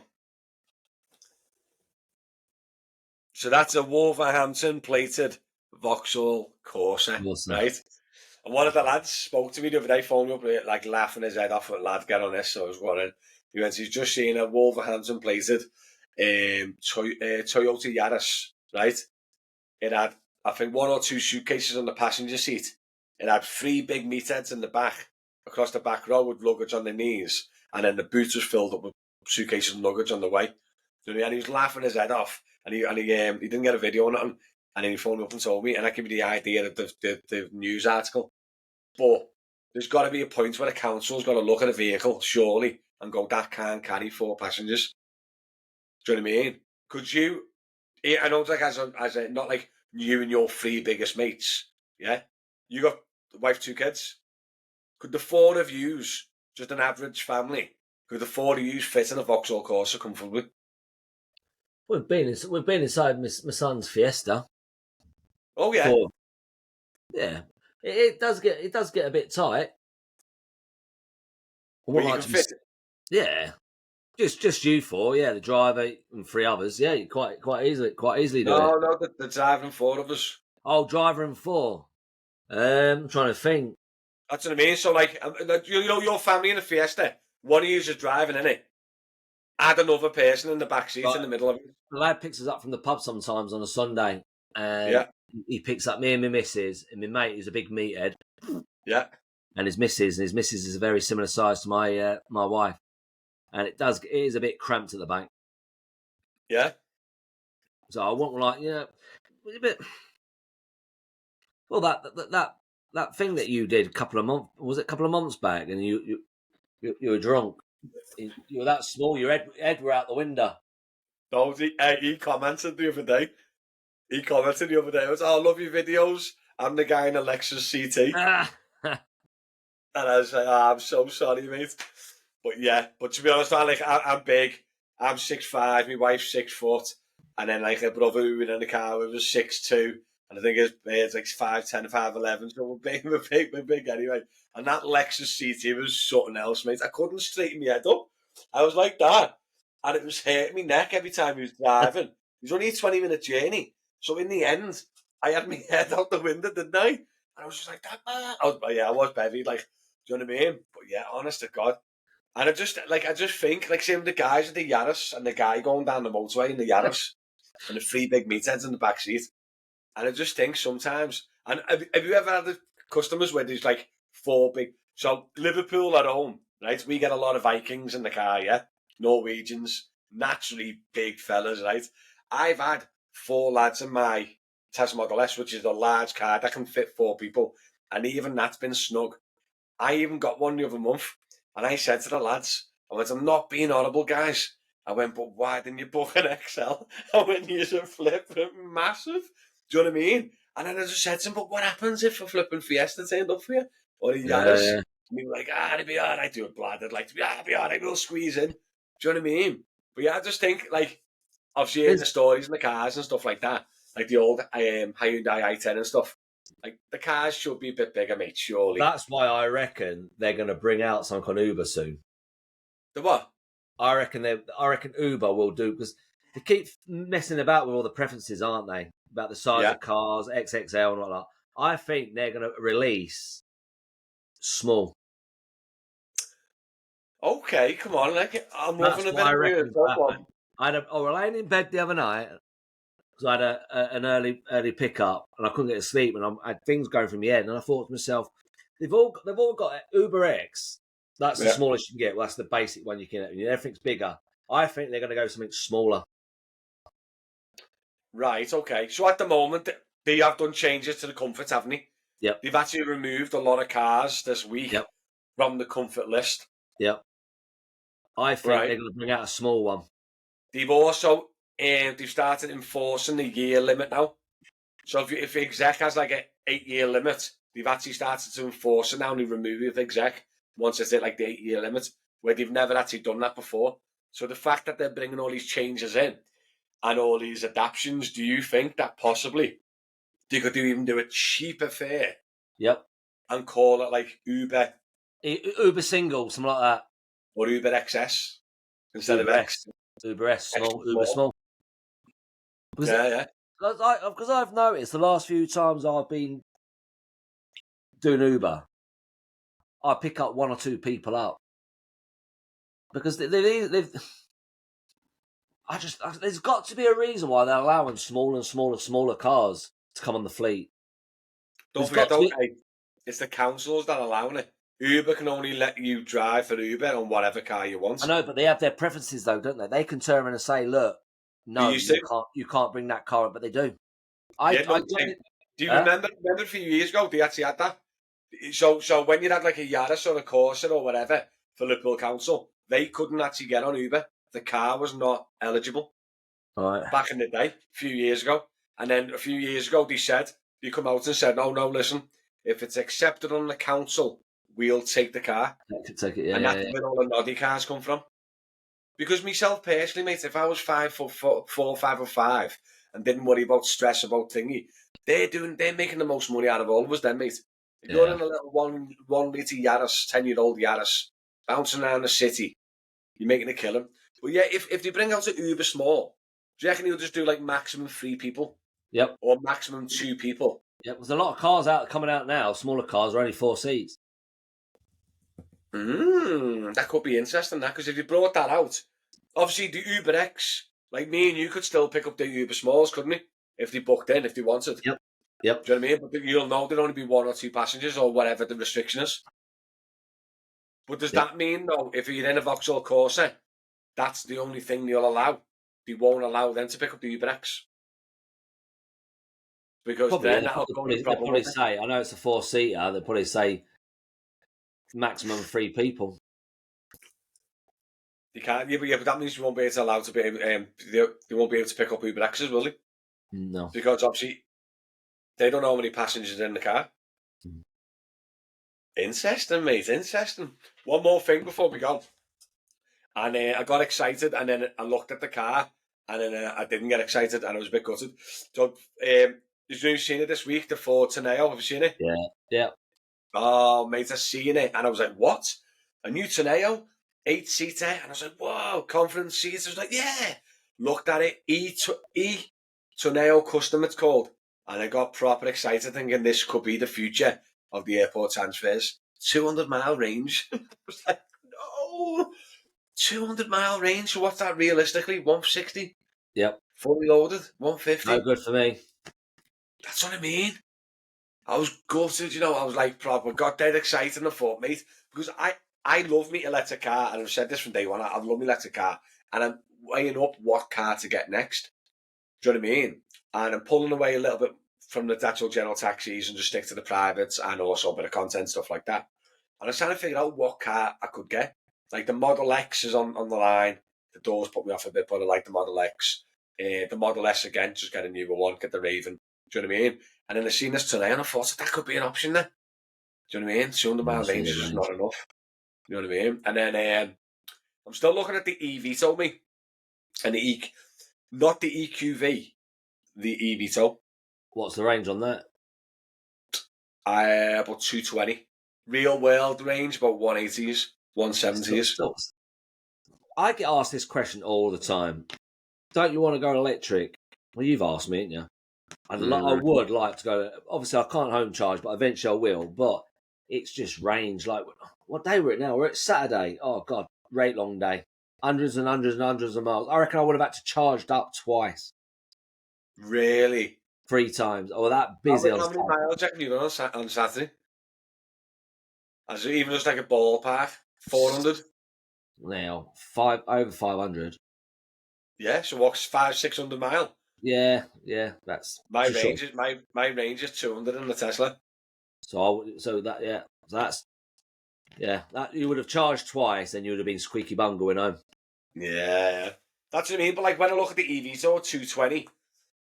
So that's a Wolverhampton plated Vauxhall Corsa, Awesome. right? And one of the lads spoke to me the other day, phoned me up, like laughing his head off at lad, get on this. So I was wondering. He went, he's just seen a Wolverhampton plated Toyota Yaris, right? It had, I think, 1 or 2 suitcases on the passenger seat. It had 3 big meatheads in the back, across the back row with luggage on their knees. And then the boot was filled up with suitcases and luggage on the way. And he was laughing his head off. And he didn't get a video on it. And then he phoned up and told me. And that gave me the idea of the news article. But there's got to be a point where the council's got to look at a vehicle, surely, and go, that can't carry 4 passengers. Do you know what I mean? Could you, I know it's like as a not like you and your 3 biggest mates, yeah? You got a wife, 2 kids. Could the 4 of yous, just an average family, could the 4 of yous fit in a Vauxhall Corsa comfortably? We've been inside my son's Fiesta. Oh yeah. Before. Yeah. It does get a bit tight. But you can fit. Yeah. Just you 4, yeah, the driver and 3 others, yeah, you quite easily do it. No, the driving 4 of us. Oh, driver and 4. I'm trying to think. That's what I mean. So like, you know, your family in a Fiesta, one of you is driving in it. Add another person in the back seat in the middle of it. The lad picks us up from the pub sometimes on a Sunday, and he picks up me and my missus and my mate, who's a big meathead. Yeah. And his missus is a very similar size to my my wife, and it is a bit cramped at the back. Yeah. So I want a bit. Well, that thing that you did a couple of months back, and you were drunk. You were that small. Your head were out the window. No, he commented the other day. It was, I love your videos. I'm the guy in a Lexus CT. And I was like, I'm so sorry, mate. But yeah, to be honest, I'm big. I'm 6'5", my wife's 6 foot. And then like a brother who was in the car with was 6'2". And I think his beard's like 5'10", 5'11". So we're big anyway. And that Lexus CT was something else, mate. I couldn't straighten my head up. I was like that. And it was hurting my neck every time he was driving. It was only a 20-minute journey. So in the end, I had my head out the window, didn't I? And I was just like, that man. I was bevy, like, do you know what I mean? But yeah, honest to God. And I just think, like, same with the guys with the Yaris and the guy going down the motorway in the Yaris and the 3 big meatheads in the back seat. And I just think sometimes, and have you ever had the customers where there's like 4 big, so Liverpool at home, right? We get a lot of Vikings in the car, yeah? Norwegians, naturally big fellas, right? I've had 4 lads in my Tesla Model S, which is a large car that can fit 4 people. And even that's been snug. I even got one the other month. And I said to the lads, I went, I'm not being horrible, guys. I went, but why didn't you book an XL? I went, you're a flipping massive. Do you know what I mean? And then I just said to him, but what happens if a flipping Fiesta turned up for you? Or a Yaris? Yeah. And he was like, it'd be all right. Do a blad. I'd like to be, it'd be all right. We'll squeeze in. Do you know what I mean? But yeah, I just think, like, obviously hearing the stories in the cars and stuff like that, like the old Hyundai i10 and stuff, like the cars should be a bit bigger, mate, surely. That's why I reckon they're going to bring out something on Uber soon. The what? I reckon Uber will do, because they keep messing about with all the preferences, aren't they? About the size of cars, XXL and all that. I think they're going to release small. Okay, come on, like I'm That's loving a what bit I of reckon. weird. I was laying in bed the other night because I had an early pickup and I couldn't get to sleep, and I had things going through my head, and I thought to myself, they've all got Uber X. That's the smallest you can get. Well, that's the basic one you can get. Everything's bigger. I think they're going to go something smaller. Right, okay. So at the moment, they have done changes to the comfort, haven't they? Yep. They've actually removed a lot of cars this week from the comfort list. Yep. I think they're going to bring out a small one. They've also they've started enforcing the year limit now. So if exec has like an 8-year limit, they've actually started to enforce it now, and they remove exec once it's at like the 8-year limit, where they've never actually done that before. So the fact that they're bringing all these changes in and all these adaptions, do you think that possibly they could even do a cheaper fare? Yep. and call it like Uber Uber single, something like that. or Uber XS instead Uber of S. Uber S, small, extra Uber small. small. Because Yeah. I've noticed the last few times I've been doing Uber, I pick up one or two people up. Because they've there's got to be a reason why they're allowing smaller and smaller cars to come on the fleet. Don't forget though, it's the councils that are allowing it. Uber can only let you drive for Uber on whatever car you want. I know, but they have their preferences though, don't they? They can turn around and say, "Look, no, you can't bring that car up," but they do. Do you remember a few years ago they actually had that? So when you had like a Yaris or a Corsa or whatever for Liverpool Council, they couldn't actually get on Uber. The car was not eligible. Right. Back in the day, a few years ago. And then a few years ago they come out and said, no, listen, if it's accepted on the council, we'll take the car. Take it, yeah. And that's where all the noddy cars come from. Because myself personally, mate, if I was 5'4", 5'5", and didn't worry about stress about thingy, they're making the most money out of all of us then, mate. If you're in a little one litre Yaris, 10-year-old Yaris, bouncing around the city, you're making a killing. But yeah, if they bring out an Uber small, do you reckon you'll just do like maximum 3 people? Yep. Or maximum 2 people? Yep. There's a lot of cars coming out now. Smaller cars are only 4 seats. That could be interesting, that, because if you brought that out, obviously the Uber X, like me and you could still pick up the Uber Smalls, couldn't we? If they booked in, if they wanted. Yep. Do you know what I mean? But you'll know there'll only be 1 or 2 passengers or whatever the restriction is. But does that mean, though, if you're in a Vauxhall Corsa, that's the only thing they'll allow? They won't allow them to pick up the Uber X? Because probably, then that'll probably say, I know it's a 4-seater, they'll probably say maximum 3 people. You can't, but that means you won't be allowed to be able, they won't be able to pick up Uber X's, will they? No. Because obviously, they don't know how many passengers are in the car. Interesting, mate, interesting. One more thing before we go. And I got excited, and then I looked at the car, and then I didn't get excited, and I was a bit gutted. So, you've seen it this week, the Ford Tourneo, have you seen it? Yeah. Oh, mate, I've seen it, and I was like, what? A new Tourneo? 8-seater? And I was like, whoa, conference seats. I was like, yeah. Looked at it, E-Tourneo Custom, it's called. And I got proper excited, thinking this could be the future of the airport transfers. 200-mile range. I was like, no. 200-mile range. So what's that realistically? 160? Yep. Fully loaded? 150? No good for me. That's what I mean. I was gutted, I was like proper, got dead excited, and I thought, mate, because I love me electric car, and I've said this from day one, I love me electric car, and I'm weighing up what car to get next. Do you know what I mean? And I'm pulling away a little bit from the actual general taxis and just stick to the privates and also a bit of content, stuff like that. And I was trying to figure out what car I could get. Like the Model X is on the line. The doors put me off a bit, but I like the Model X. The Model S again, just get a newer one, get the Raven. Do you know what I mean? And then I seen this today and I thought that could be an option there. Do you know what I mean? 200-mile range is just not enough. You know what I mean? And then I'm still looking at the eVTOL, me. And not the EQV, the eVTOL. What's the range on that? About 220. Real world range, about 180s, 170s. I get asked this question all the time. Don't you want to go electric? Well, you've asked me, haven't you? I would like to go. Obviously, I can't home charge, but eventually I will. But it's just range. Like, what day we're at now? We're at Saturday. Oh, God, great long day. Hundreds and hundreds and hundreds of miles. I reckon I would have had to charge up twice. Really? 3 times. Oh, that busy on Saturday. How many miles do you do on Saturday? Is it even just like a ballpark? 400? Now, over 500. Yeah, so what's 500-600 mile? Yeah, that's my range. My range is 200 in the Tesla. That you would have charged twice, then you would have been squeaky bum going home. Yeah, that's what I mean. But like when I look at the eVTOL 220,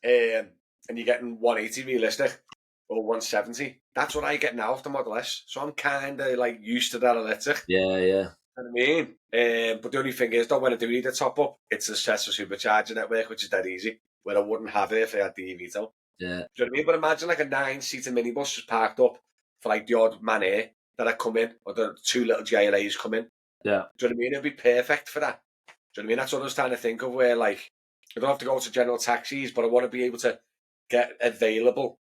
and you're getting 180 realistic or 170, that's what I get now off the Model S. So I'm kind of like used to that electric. Yeah. You know what I mean? But the only thing is, though, when I do need a top up, it's a Tesla supercharger network, which is dead easy. Where I wouldn't have it if I had the eVTOL. Yeah. Do you know what I mean? But imagine like a 9-seater minibus just parked up for like the odd man here that I come in, or the 2 little JLAs come in. Yeah. Do you know what I mean? It'd be perfect for that. Do you know what I mean? That's what I was trying to think of, where like I don't have to go to general taxis, but I want to be able to get available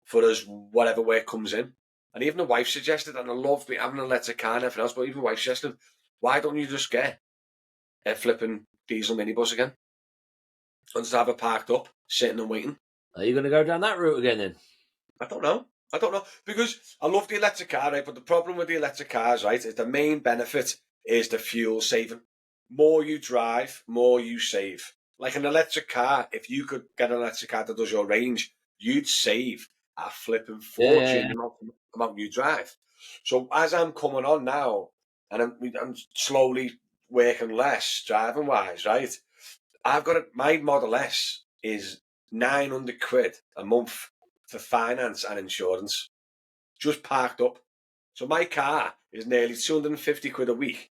for us whatever work comes in. And even the wife suggested, and I love having an electric car and everything else, but even the wife suggested, why don't you just get a flipping diesel minibus again? And just have it parked up, sitting and waiting. Are you going to go down that route again then? I don't know. Because I love the electric car, right? But the problem with the electric cars, right, is the main benefit is the fuel saving. More you drive, more you save. Like an electric car, if you could get an electric car that does your range, you'd save a flipping fortune the amount you drive. So as I'm coming on now, and I'm slowly working less driving wise, right? I've got my Model S is 900 quid a month for finance and insurance, just parked up. So my car is nearly 250 quid a week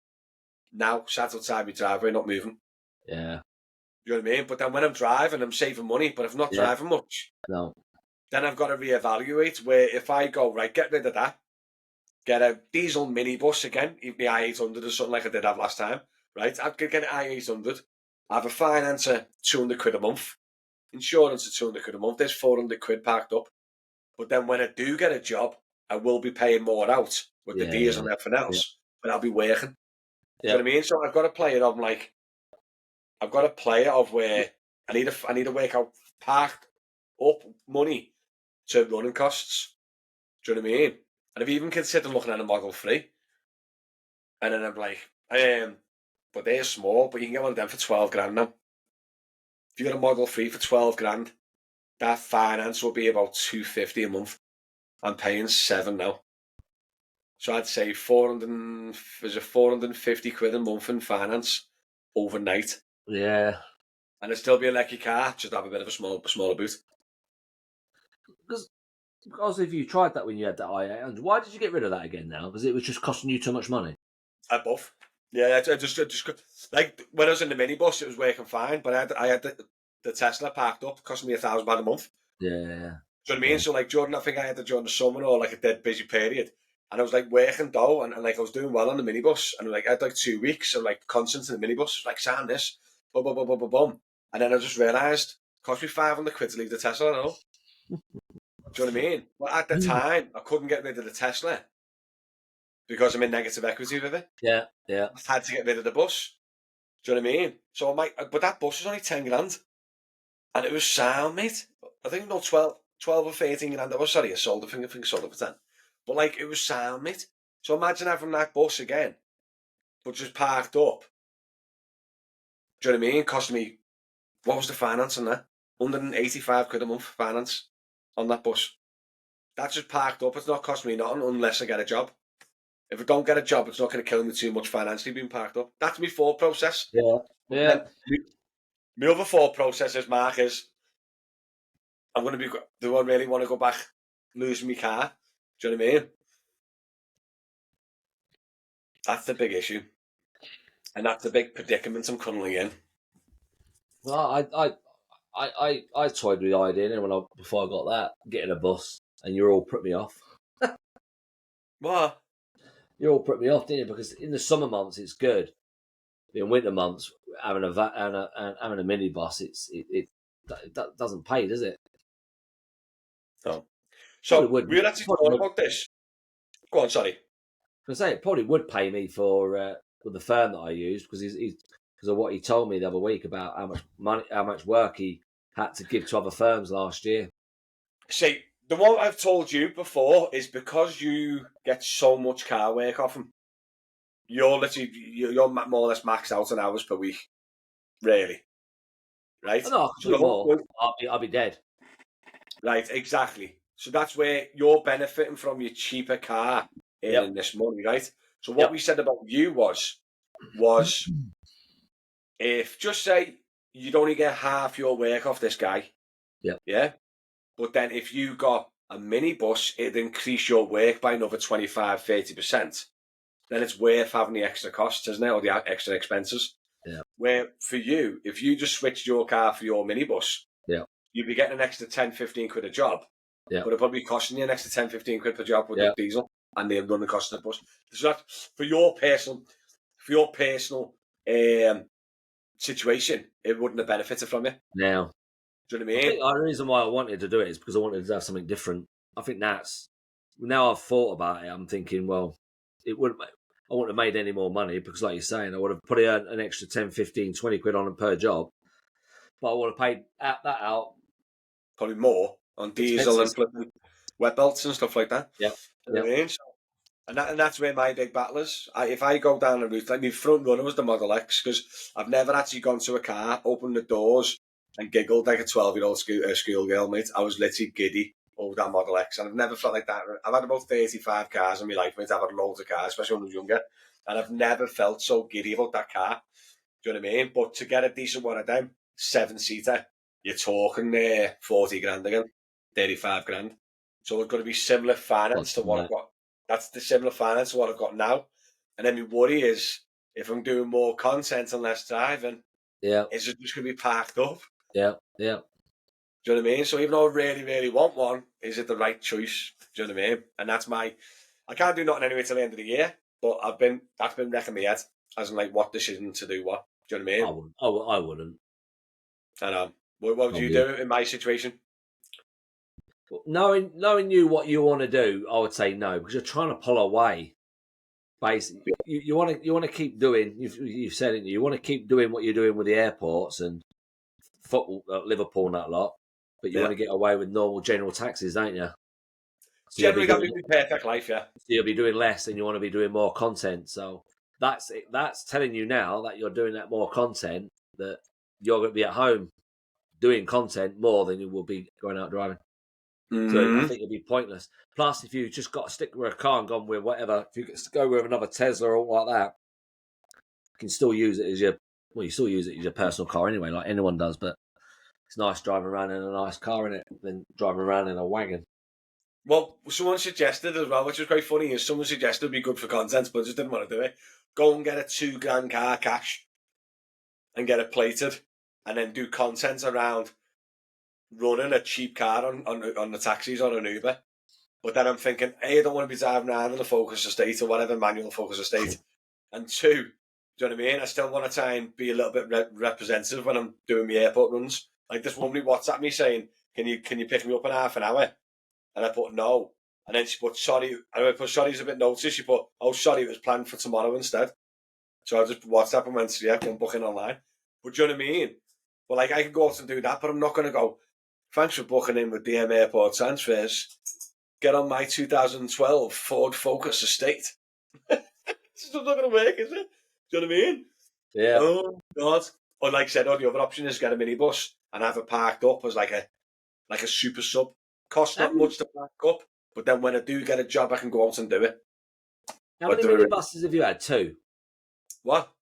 now, sat outside my driveway, not moving. Yeah. You know what I mean? But then when I'm driving, I'm saving money, but if I'm not driving much, no, then I've got to reevaluate, where if I go, right, get rid of that, get a diesel minibus again, even the i800 or something like I did have last time, right? I could get an i800, I have a finance of 200 quid a month, insurance of 200 quid a month, there's 400 quid parked up. But then when I do get a job, I will be paying more out with the diesel and everything else, but I'll be working. Do you know what I mean? So I've got to play it on like, I've got to play it of where I need to work out parked up money to running costs. Do you know what I mean? And I've even considered looking at a Model 3. And then I'm like, but they're small, but you can get one of them for 12 grand now. If you got a Model 3 for 12 grand, that finance will be about 250 a month. I'm paying 7 now. So I'd say 450 quid a month in finance overnight. Yeah. And it'd still be an electric car, just have a bit of a smaller boot. Because if you tried that when you had that i800, why did you get rid of that again now? Because it was just costing you too much money. Both. Yeah, I just like when I was in the minibus, it was working fine, but I had the Tesla parked up, cost me £1,000 a month. Yeah. Do you know what I mean? So like Jordan, I think I had it during the summer or like a dead busy period, and I was like working though, and like I was doing well on the minibus, and like I had like 2 weeks of like constant in the minibus, like sign this, boom, boom, boom, boom, boom, boom, and then I just realised it cost me 500 quid to leave the Tesla. Do you know what I mean? Well, at the time, I couldn't get rid of the Tesla because I'm in negative equity with it. Yeah. I had to get rid of the bus. Do you know what I mean? So but that bus was only 10 grand. And it was sound, mate. I think 12 or 13 grand. I think I sold it for 10. But like, it was sound, mate. So imagine having that bus again, but just parked up. Do you know what I mean? Cost me, what was the finance on that? 185 quid a month finance on that bus. That's just parked up. It's not cost me nothing unless I get a job. If I don't get a job, it's not going to kill me too much financially being parked up. That's my thought process. Yeah. My other thought process is, Mark, is do I really want to go back losing my car? Do you know what I mean? That's the big issue. And that's the big predicament I'm currently in. Well, I toyed with the idea before I got that, getting a bus, and you all put me off. What? You all put me off, didn't you? Because in the summer months it's good. In winter months, having a minibus, it doesn't pay, does it? No. So we'll actually talk about this. Go on, sorry. I say it probably would pay me for the firm that I used because of what he told me the other week about how much work he had to give to other firms last year. See, the one I've told you before is because you get so much car work off him. You're more or less maxed out on hours per week, really, right? No, I could do more. I'll be dead. Right, exactly. So that's where you're benefiting from your cheaper car earning this money, right? So what we said about you was if just say you'd only get half your work off this guy, yeah. But then if you got a minibus, it'd increase your work by another 25-30%. Then it's worth having the extra costs, isn't it, or the extra expenses? Yeah. Where for you, if you just switched your car for your minibus, you'd be getting an extra 10-15 quid a job. Yeah. but it'll probably be costing you an extra 10, 15 quid per job with Yeah. the diesel, and they're running cost of the bus. So that, for your personal situation, it wouldn't have benefited from you. Now, Do you know what I I mean? think the reason why I wanted to do it is because I wanted to have something different. I think that's, now I've thought about it, I'm thinking, well, it wouldn't, I wouldn't have made any more money because, like you're saying, I would have put an extra 10, 15, 20 quid on per job, but I would have paid that out. Probably more on diesel and flipping wet belts and stuff like that. Yeah. You know what I mean? So, and that's where my big battle is. If I go down the route, like my front runner was the Model X, because I've never actually gone to a car, opened the doors, and giggled like a 12-year-old schoolgirl, mate. I was literally giddy over that Model X, and I've never felt like that. I've had about 35 cars in my life, mate. I've had loads of cars, especially when I was younger, and I've never felt so giddy about that car. Do you know what I mean? But to get a decent one of them, 7-seater, you're talking 40 grand again, 35 grand. So it's going to be similar finance to what I've got. That's the similar finance to what I've got now. And then my worry is, if I'm doing more content and less driving, is it just going to be parked up? Yeah. Do you know what I mean? So even though I really, really want one, is it the right choice? Do you know what I mean? And that's I can't do nothing anyway till the end of the year, but that's been wrecking my head, as in like what decision to do what. Do you know what I mean? I wouldn't. I know. What would you do in my situation? Knowing you what you want to do, I would say no, because you're trying to pull away. Basically, you want to keep doing. You've said it. You want to keep doing what you're doing with the airports and football, Liverpool, and that lot. But you want to get away with normal general taxis, don't you? So generally, got to be perfect life, yeah. So you'll be doing less, and you want to be doing more content. So that's it. That's telling you now that you're doing that more content, that you're going to be at home doing content more than you will be going out driving. So I think it'd be pointless. Plus, if you just got to stick with a car and gone with whatever, if you go with another Tesla or like that, you can still use it as you still use it as your personal car anyway, like anyone does. But it's nice driving around in a nice car in it than driving around in a wagon. Well, someone suggested as well, which was quite funny, is someone suggested it'd be good for content, but just didn't want to do it. Go and get a 2 grand car cash and get it plated, and then do content around running a cheap car on the taxis or an Uber. But then I'm thinking, A, I don't want to be driving around in a Focus Estate or whatever manual Focus Estate. And 2, do you know what I mean? I still want to try and be a little bit representative when I'm doing my airport runs. Like this woman WhatsApped me saying, can you pick me up in half an hour? And I put no. And then she put sorry. And I put sorry's a bit notice. She put, oh, sorry, it was planned for tomorrow instead. So I just WhatsApp and went, yeah, come booking online. But do you know what I mean? Well, like I can go out and do that, but I'm not going to go, thanks for booking in with DM Airport Transfers. Get on my 2012 Ford Focus Estate. It's just not going to work, is it? Do you know what I mean? Yeah. Oh, God. Or like I said, the other option is get a minibus and have it parked up as like a super sub. Costs not much to park up, but then when I do get a job, I can go out and do it. How many minibuses have you had? 2. What?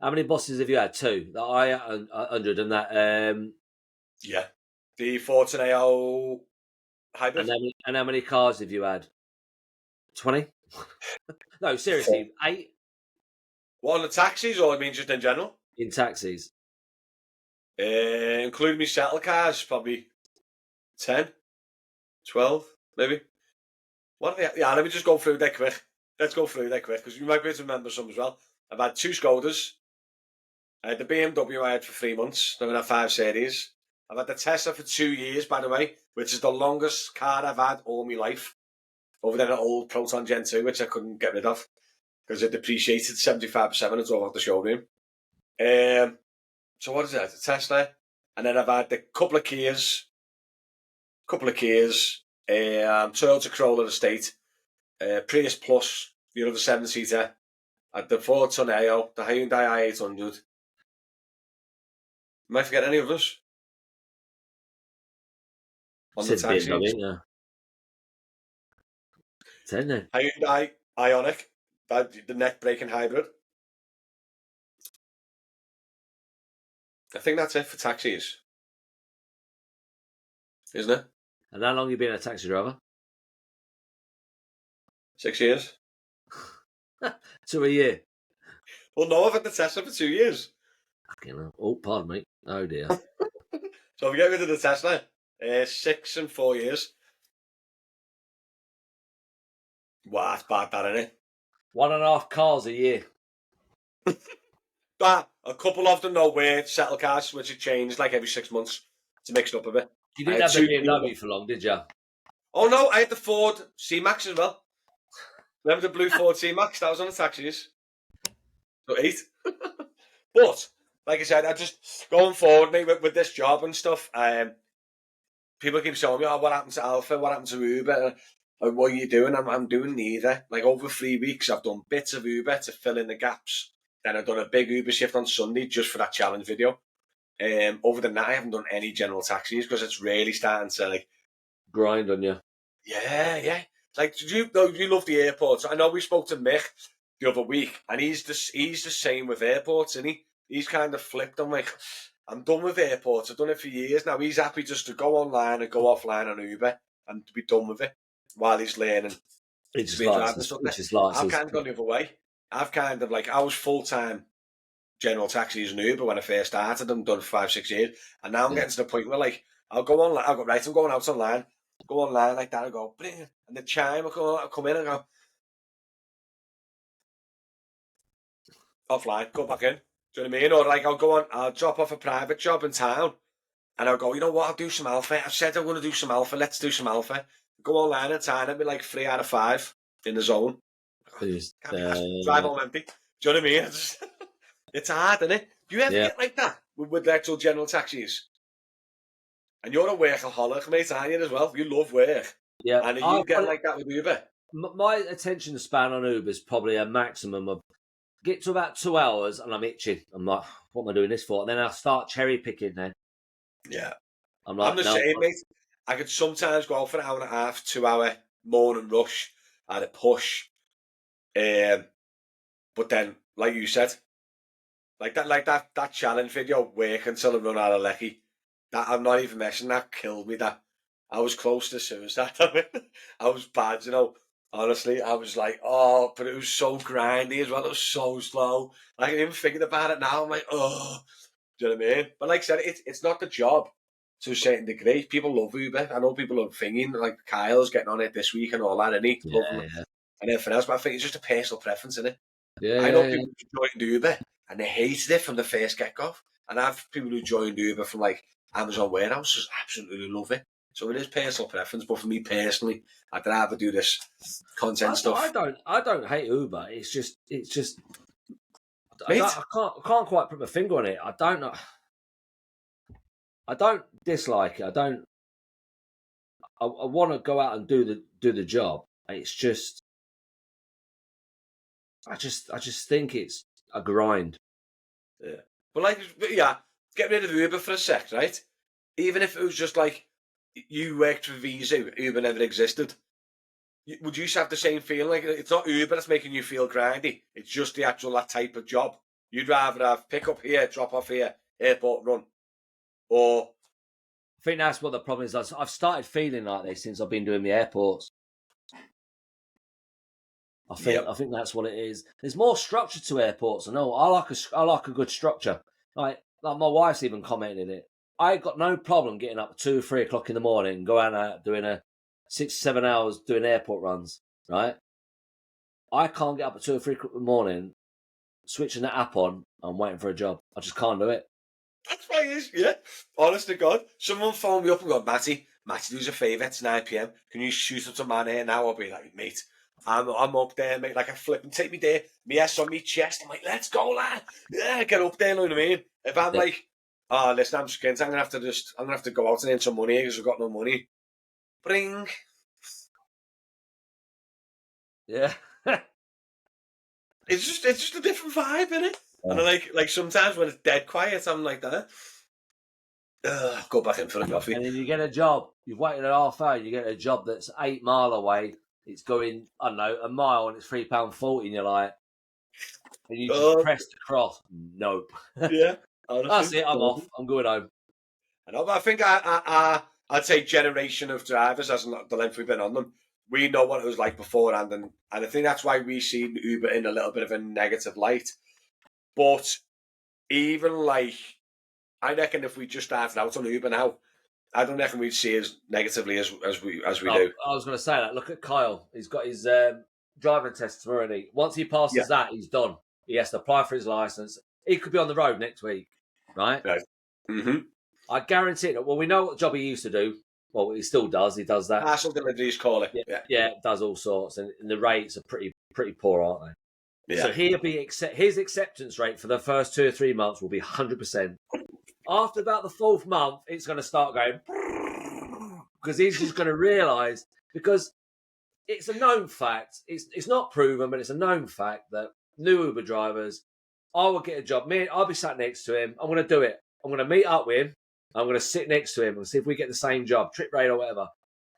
How many buses have you had? 2. The I-100 and that. Yeah. The Ford E-Tourneo hybrid. And how many cars have you had? 20? No, seriously, 8? What, on the taxis, or I mean just in general? In taxis. Including me shuttle cars, probably 10, 12, maybe. What are they? Yeah, let me just go through that quick. Let's go through that quick, because you might be able to remember some as well. I've had 2 Skodas. I had the BMW I had for 3 months. Then I had 5 Series. I've had the Tesla for 2 years, by the way, which is the longest car I've had all my life. Over there, an old Proton Gen 2, which I couldn't get rid of because it depreciated 75% when it drove off the showroom. So what is it? The Tesla. And then I've had a couple of Kias, Toyota Corolla Estate, Prius Plus, the other 7-seater, at the Ford Tourneo, the Hyundai i800. Am I forgetting any of us? On the taxis. Hyundai Ioniq, the neck-breaking hybrid. I think that's it for taxis. Isn't it? And how long have you been a taxi driver? 6 years. 2 a year. Well, no, I've had the Tesla for 2 years. Oh, pardon me. Oh, dear. So if we get rid of the Tesla, 6 and 4 years. Wow, that's bad, that, isn't it? 1.5 cars a year. But a couple of them know where settle cars, which have changed like every 6 months to mix it up a bit. You I didn't had have the two. BMW for long, did you? Oh no, I had the Ford C-Max as well. Remember the blue Ford C-Max? That was on the taxis. So 8. But, like I said, I just, going forward, mate, with this job and stuff, people keep showing me, oh, what happened to Alpha? What happened to Uber? What are you doing? I'm doing neither. Like, over 3 weeks, I've done bits of Uber to fill in the gaps. Then I've done a big Uber shift on Sunday just for that challenge video. Over the night, I haven't done any general taxis because it's really starting to, like, grind on you. Yeah. Like, you love the airports. I know we spoke to Mick the other week, and he's the same with airports, isn't he? He's kind of flipped. I'm like, I'm done with airports. I've done it for years now. He's happy just to go online and go offline on Uber and to be done with it while he's learning It to just be a likes driver. us. So It just likes I've us. kind of gone the other way. I've kind of like, I was full-time general taxis and Uber when I first started. I'm done for 5-6 years. And now I'm getting to the point where, like, I'll go online. I'll go, right, I'm going out online. Go online like that and go, bring, and the chime will come in and go, offline, go back in. Do you know what I mean? Or like, I'll drop off a private job in town and I'll go, you know what, I'll do some alpha. I've said I'm going to do some alpha. Let's do some alpha. Go online and time it'll be like 3 out of 5 in the zone. Drive home empty. Do you know what I mean? It's hard, isn't it? Do you ever get like that with actual general taxis? And you're a workaholic, mate, aren't you, as well? You love work. Yeah. And are you getting like that with Uber? My attention span on Uber is probably a maximum of get to about 2 hours and I'm itching. I'm like, what am I doing this for? And then I'll start cherry picking then. Yeah. I'm like, I'm the same, mate. I could sometimes go out for an hour and a half, 2 hour morning rush at a push. But then, like you said, like that challenge video, work until I run out of lecky. That I'm not even messing. That killed me. That I was close to suicide. I was bad, you know. Honestly, I was like, oh, but it was so grindy as well. It was so slow. Like, even thinking about it now, I'm like, oh, do you know what I mean? But like I said, it's not the job to a certain degree. People love Uber. I know people are thinking, like Kyle's getting on it this week and all that, and he loving it and everything else. But I think it's just a personal preference, isn't it? I know people who joined Uber and they hated it from the first get-go. And I have people who joined Uber from like Amazon warehouses absolutely love it. So it is personal preference, but for me personally, I'd rather do this content stuff. I don't hate Uber. It's just I can't quite put my finger on it. I don't know. I don't dislike it. I want to go out and do the job. It's just I just think it's a grind. Yeah. But get rid of Uber for a sec, right? Even if it was just like you worked for Veezu, Uber never existed. Would you have the same feeling? Like, it's not Uber that's making you feel grindy. It's just that type of job. You'd rather have pick up here, drop off here, airport run, or. I think that's what the problem is. I've started feeling like this since I've been doing the airports. I think that's what it is. There's more structure to airports. I know. I like a good structure. Like my wife's even commented it. I got no problem getting up at 2, 3 o'clock in the morning and going out doing a 6-7 hours doing airport runs. Right. I can't get up at 2 or 3 o'clock in the morning, switching the app on and waiting for a job. I just can't do it. That's why it is, yeah. Honest to God. Someone phoned me up and go, Matty, do us a favour, it's 9 p.m. Can you shoot up to man here now? I'll be like, mate, I'm up there, mate, like a flip and take me there. Me ass on me chest. I'm like, let's go, lad. Yeah, get up there, you know what I mean? If I'm like, oh, listen, I'm skint, I'm gonna have to go out and earn some money because I've got no money. Bring. Yeah. It's just a different vibe, innit? Yeah. And I like sometimes when it's dead quiet, I'm like that. Go back in for a coffee. And then you get a job. You've waited a half hour. You get a job that's 8 mile away. It's going, I don't know, a mile, and it's £3.40, and you're like, and you just press the cross. Nope. Yeah. Honestly, that's it. I'm off. I'm going home. I know, but I think I'd say generation of drivers, as the length we've been on them, we know what it was like beforehand, and I think that's why we see Uber in a little bit of a negative light. But even like, I reckon if we just started out on Uber now, I don't reckon we'd see as negatively as we do. I was going to say that. Look at Kyle. He's got his driving test tomorrow. And once he passes that, he's done. He has to apply for his license. He could be on the road next week, right? Right. Mm-hmm. I guarantee it. Well, we know what job he used to do. Well, he still does. He does that. Parcel deliveries, call it. Yeah, does all sorts, and the rates are pretty poor, aren't they? Yeah. So his acceptance rate for the first 2 or 3 months will be 100%. After about the 4th month, it's going to start going because he's just going to realise, because it's a known fact. It's not proven, but it's a known fact that new Uber drivers, I will get a job. I'll be sat next to him. I'm going to do it. I'm going to meet up with him. I'm going to sit next to him and see if we get the same job, trip rate or whatever.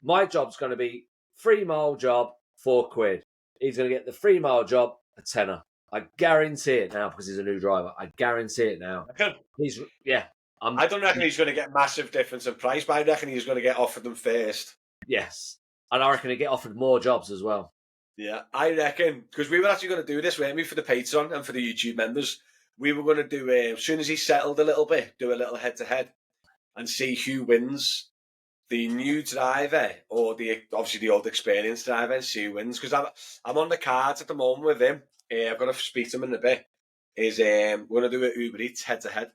My job's going to be 3-mile job, £4. He's going to get the 3-mile job, a tenner. I guarantee it now because he's a new driver. I guarantee it now. I don't reckon he's going to get massive difference in price, but I reckon he's going to get offered them first. Yes. And I reckon he'll get offered more jobs as well. Yeah, I reckon, because we were actually going to do this, weren't we, for the Patreon and for the YouTube members. We were going to do, as soon as he settled a little bit, do a little head-to-head and see who wins, the new driver or obviously the old experienced driver, and see who wins. Because I'm on the cards at the moment with him. I've got to speak to him in a bit. We're going to do it Uber Eats head-to-head.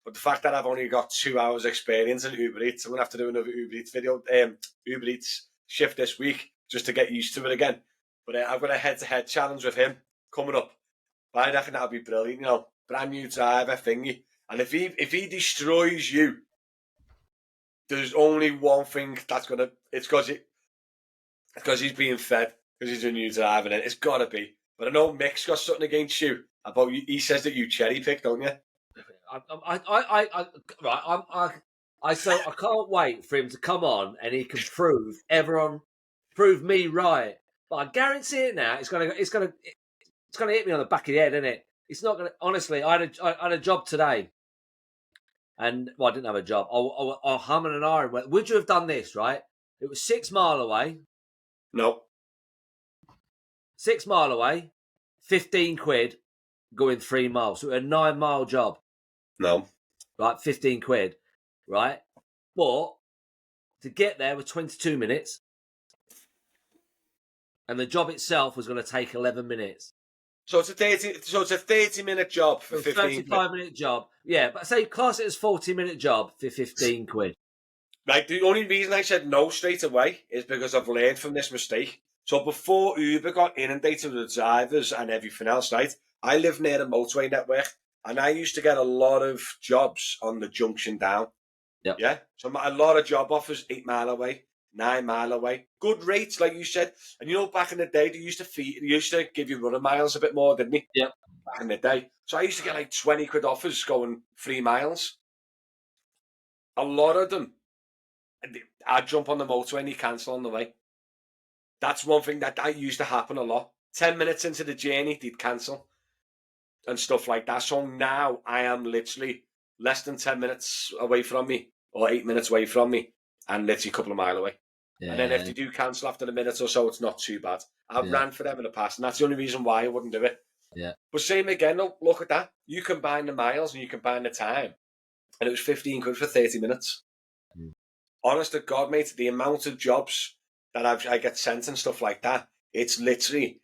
But the fact that I've only got 2 hours experience in Uber Eats, I'm going to have to do another Uber Eats video, Uber Eats shift this week just to get used to it again. But I've got a head-to-head challenge with him coming up. But I reckon that'll be brilliant, brand new driver thingy. And if he destroys you, there's only one thing that's gonna. It's because he's being fed, because he's a new driver, and it's gotta be. But I know Mick's got something against you about you. He says that you cherry pick, don't you? I can't wait for him to come on and he can prove me right. But I guarantee it now. It's gonna hit me on the back of the head, isn't it? It's not gonna. Honestly, I had a job today, and I didn't have a job. I humming and ahhing. Would you have done this? Right? It was 6 mile away. No. 6 mile away, £15 going 3 miles. So a 9-mile job. No. Right, £15. Right, but to get there was 22 minutes, and the job itself was going to take 11 minutes. So it's a 30-minute job for 15. 35-minute job. Yeah, but say class it as 40-minute job for £15. Right, the only reason I said no straight away is because I've learned from this mistake. So before Uber got inundated with drivers and everything else, right, I live near a motorway network, and I used to get a lot of jobs on the junction down. Yep. Yeah, so a lot of job offers 8 mile away, 9 mile away. Good rates, like you said. And back in the day, they used to give you running miles a bit more, didn't they? Yep. Back in the day. So I used to get like 20 quid offers going 3 miles. A lot of them, I'd jump on the motorway and you cancel on the way. That's one thing that used to happen a lot. 10 minutes into the journey, they'd cancel and stuff like that. So now I am literally less than 10 minutes away from me, or 8 minutes away from me, and literally a couple of miles away. Yeah. And then if they do cancel after a minute or so, it's not too bad. I've ran for them in the past, and that's the only reason why I wouldn't do it. Yeah. But same again, look at that. You combine the miles and you combine the time, and it was 15 quid for 30 minutes. Mm. Honest to God, mate, the amount of jobs that I get sent and stuff like that, it's literally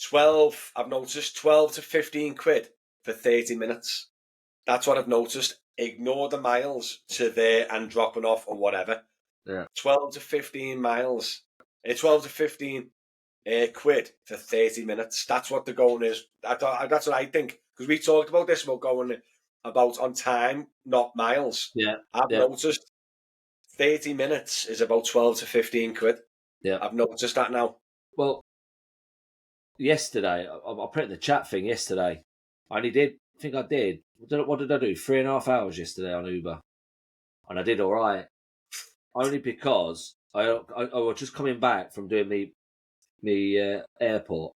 12 to 15 quid for 30 minutes. That's what I've noticed. Ignore the miles to there and dropping off or whatever. Yeah. 12 to 15 miles. 12 to 15 quid for 30 minutes. That's what the going is. That's what I think. Because we talked about this, about going about on time, not miles. Yeah. I've noticed 30 minutes is about 12 to 15 quid. Yeah. I've noticed that now. Well, yesterday, I put it in the chat thing yesterday. I think I did. What did I do? 3.5 hours yesterday on Uber. And I did all right. Only because I was just coming back from doing me airport.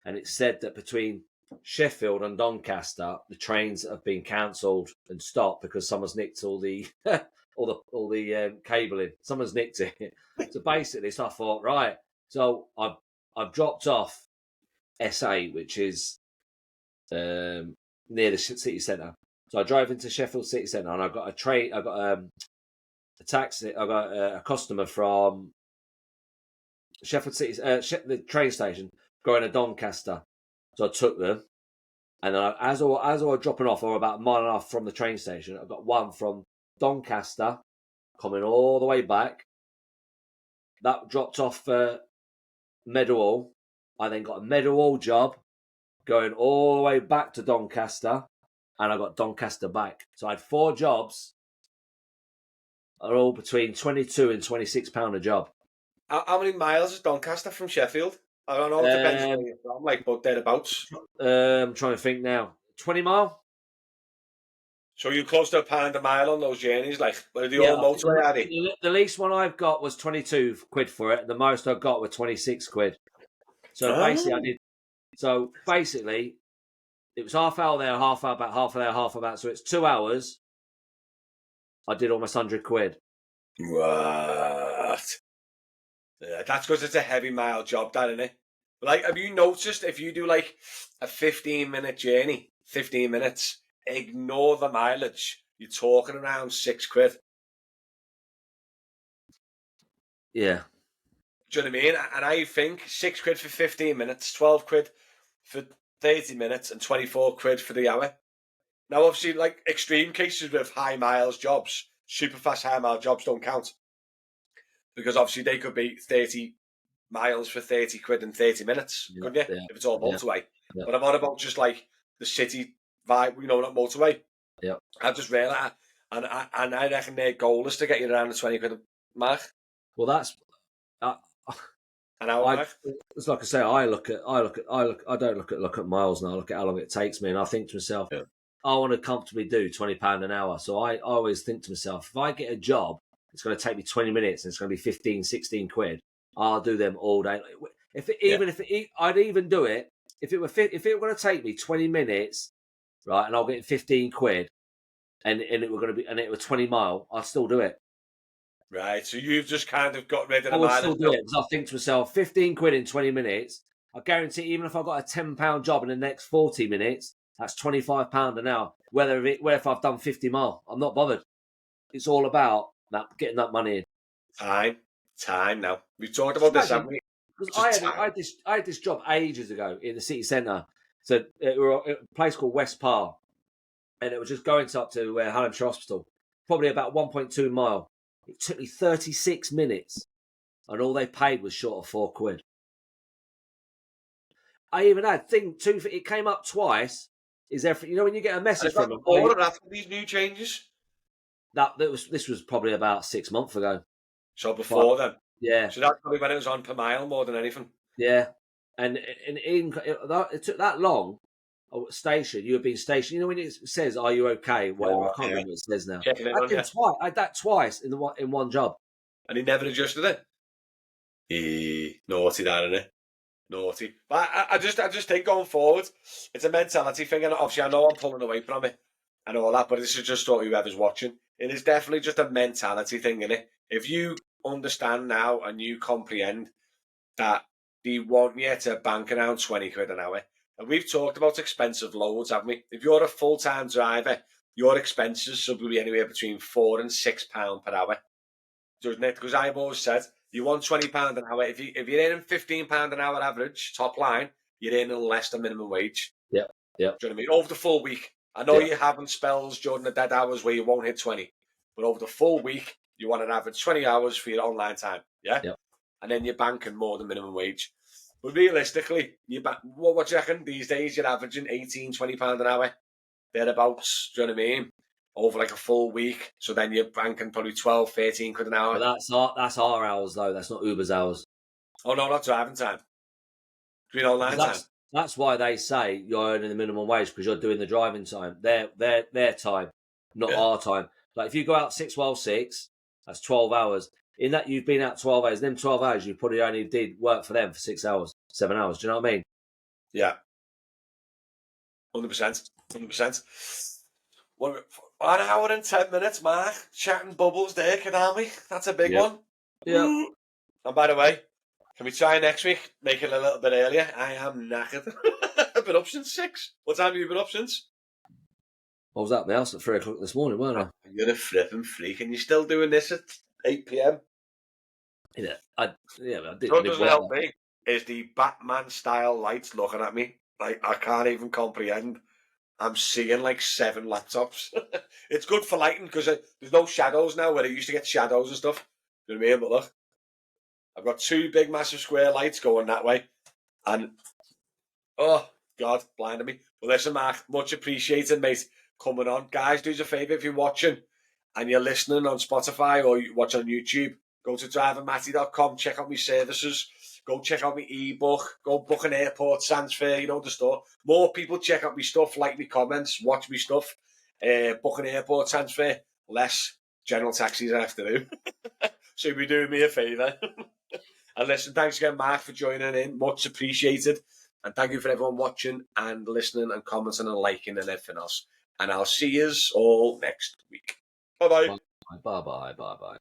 And it said that between Sheffield and Doncaster, the trains have been cancelled and stopped because someone's nicked all the all the cabling. Someone's nicked it. So basically, I thought, right. So I've dropped off SA, which is near the city centre. So I drove into Sheffield city centre, and I got a taxi. I got a customer from Sheffield City, the train station, going to Doncaster. So I took them, and then as I was dropping off, or about a mile and a half from the train station, I got one from Doncaster coming all the way back. That dropped off Meadowhall. I then got a Meadowhall job going all the way back to Doncaster, and I got Doncaster back. So I had 4 jobs, are all between £22 and £26 a job. How many miles is Doncaster from Sheffield? I don't know. It depends where you're from, like, but thereabouts. I'm trying to think now. 20 mile? So you're close to £1 a mile on those journeys, like, where the old motorway, are they? The least one I've got was 22 quid for it. The most I got was 26 quid. So basically, I did. So basically, it was half hour there, half hour back, half hour there, half hour back. So it's 2 hours. I did almost 100 quid. What? Yeah, that's because it's a heavy mile job, that, isn't it? Like, have you noticed if you do like a 15-minute journey, 15 minutes, ignore the mileage, you're talking around 6 quid. Yeah. Do you know what I mean? And I think 6 quid for 15 minutes, 12 quid for 30 minutes, and 24 quid for the hour. Now, obviously, like extreme cases with high miles jobs, super fast high mile jobs don't count. Because obviously they could be 30 miles for 30 quid in 30 minutes, couldn't you? Yeah. If it's all motorway. Yeah. But I'm on about just like the city vibe, not motorway. Yeah. I've just realised, and I reckon their goal is to get you around the 20 quid mark. Well, that's an hour mark. It's like I say, I don't look at miles now. I look at how long it takes me, and I think to myself, I want to comfortably do £20 an hour. So I always think to myself, if I get a job, it's going to take me 20 minutes and it's going to be 15, 16 quid. I'll do them all day. I'd even do it if it were going to take me 20 minutes, right? And I'll get 15 quid, and it were 20 mile. I'd still do it. Right. So you've just kind of got rid of the mileage. I would still do it because I think to myself, 15 quid in 20 minutes. I guarantee, even if I've got a £10 job in the next 40 minutes, that's £25 an hour. Whether if I've done 50 mile, I'm not bothered. It's all about getting that money in. Time now. We've talked about this, haven't we? Because I had this job ages ago in the city centre. So it were a place called West Parr, and it was just going up to Hallamshire Hospital, probably about 1.2 mile. It took me 36 minutes, and all they paid was short of 4 quid. I even had it came up twice. Is there? When you get a message from them, after these new changes. This was probably about 6 months ago. So before then, yeah. So that's probably when it was on per mile more than anything. Yeah, and it took that long. Station, you have been stationed. When it says, "Are you okay?" Whatever, I can't remember what it says now. I had that twice in one job, and he never adjusted it. Naughty, that, isn't it? Naughty. But I just think going forward, it's a mentality thing, and obviously I know I'm pulling away from it and all that, but this is just what whoever's watching. It is definitely just a mentality thing, isn't it? If you understand now and you comprehend that they want you to bank around 20 quid an hour, and we've talked about expensive loads, haven't we? If you're a full-time driver, your expenses should be anywhere between £4 and £6 per hour, doesn't it? Because I've always said, you want £20 an hour. If you're earning £15 an hour average, top line, you're earning less than minimum wage. Yeah. Do you know what I mean? Over the full week. I know you're having spells during the dead hours where you won't hit 20, but over the full week, you want an average 20 hours for your online time. Yeah? And then you're banking more than minimum wage. But realistically, what do you reckon? These days, you're averaging £18, £20 an hour. Thereabouts, do you know what I mean? Over like a full week. So then you're banking probably 12, 13 quid an hour. But that's our hours, though. That's not Uber's hours. Oh, no, not driving time. Doing online time. That's why they say you're earning the minimum wage, because you're doing the driving time. Their time, not our time. Like if you go out 6 while 6, that's 12 hours. In that, you've been out 12 hours. In them 12 hours, you probably only did work for them for 6 hours, 7 hours. Do you know what I mean? Yeah. 100%. 100%. 1 hour and 10 minutes, Mark. Chatting bubbles there, can we? That's a big one. Yeah. And by the way, can we try next week? Make it a little bit earlier. I am knackered. I've been up since 6. What time have you been up since? I was at my house at 3 o'clock this morning, weren't I? You're a flipping freak, and you're still doing this at 8 p.m. Yeah, I did. That doesn't help me. is the Batman style lights looking at me. Like, I can't even comprehend. I'm seeing like 7 laptops. It's good for lighting because there's no shadows now where I used to get shadows and stuff. You know what I mean? But look, I've got 2 big massive square lights going that way. And, oh, God, blinded me. Well, listen, Mark, much appreciated, mate, coming on. Guys, do us a favour if you're watching and you're listening on Spotify or you watch on YouTube, go to drivermatty.com, check out my services, go check out my eBook, go book an airport transfer, you know the store. More people check out my stuff, like my comments, watch my stuff, book an airport transfer, less general taxis I have to do. So you'll be doing me a favour. And listen, thanks again, Mark, for joining in. Much appreciated. And thank you for everyone watching and listening and commenting and liking and everything else. And I'll see you all next week. Bye-bye. Bye bye.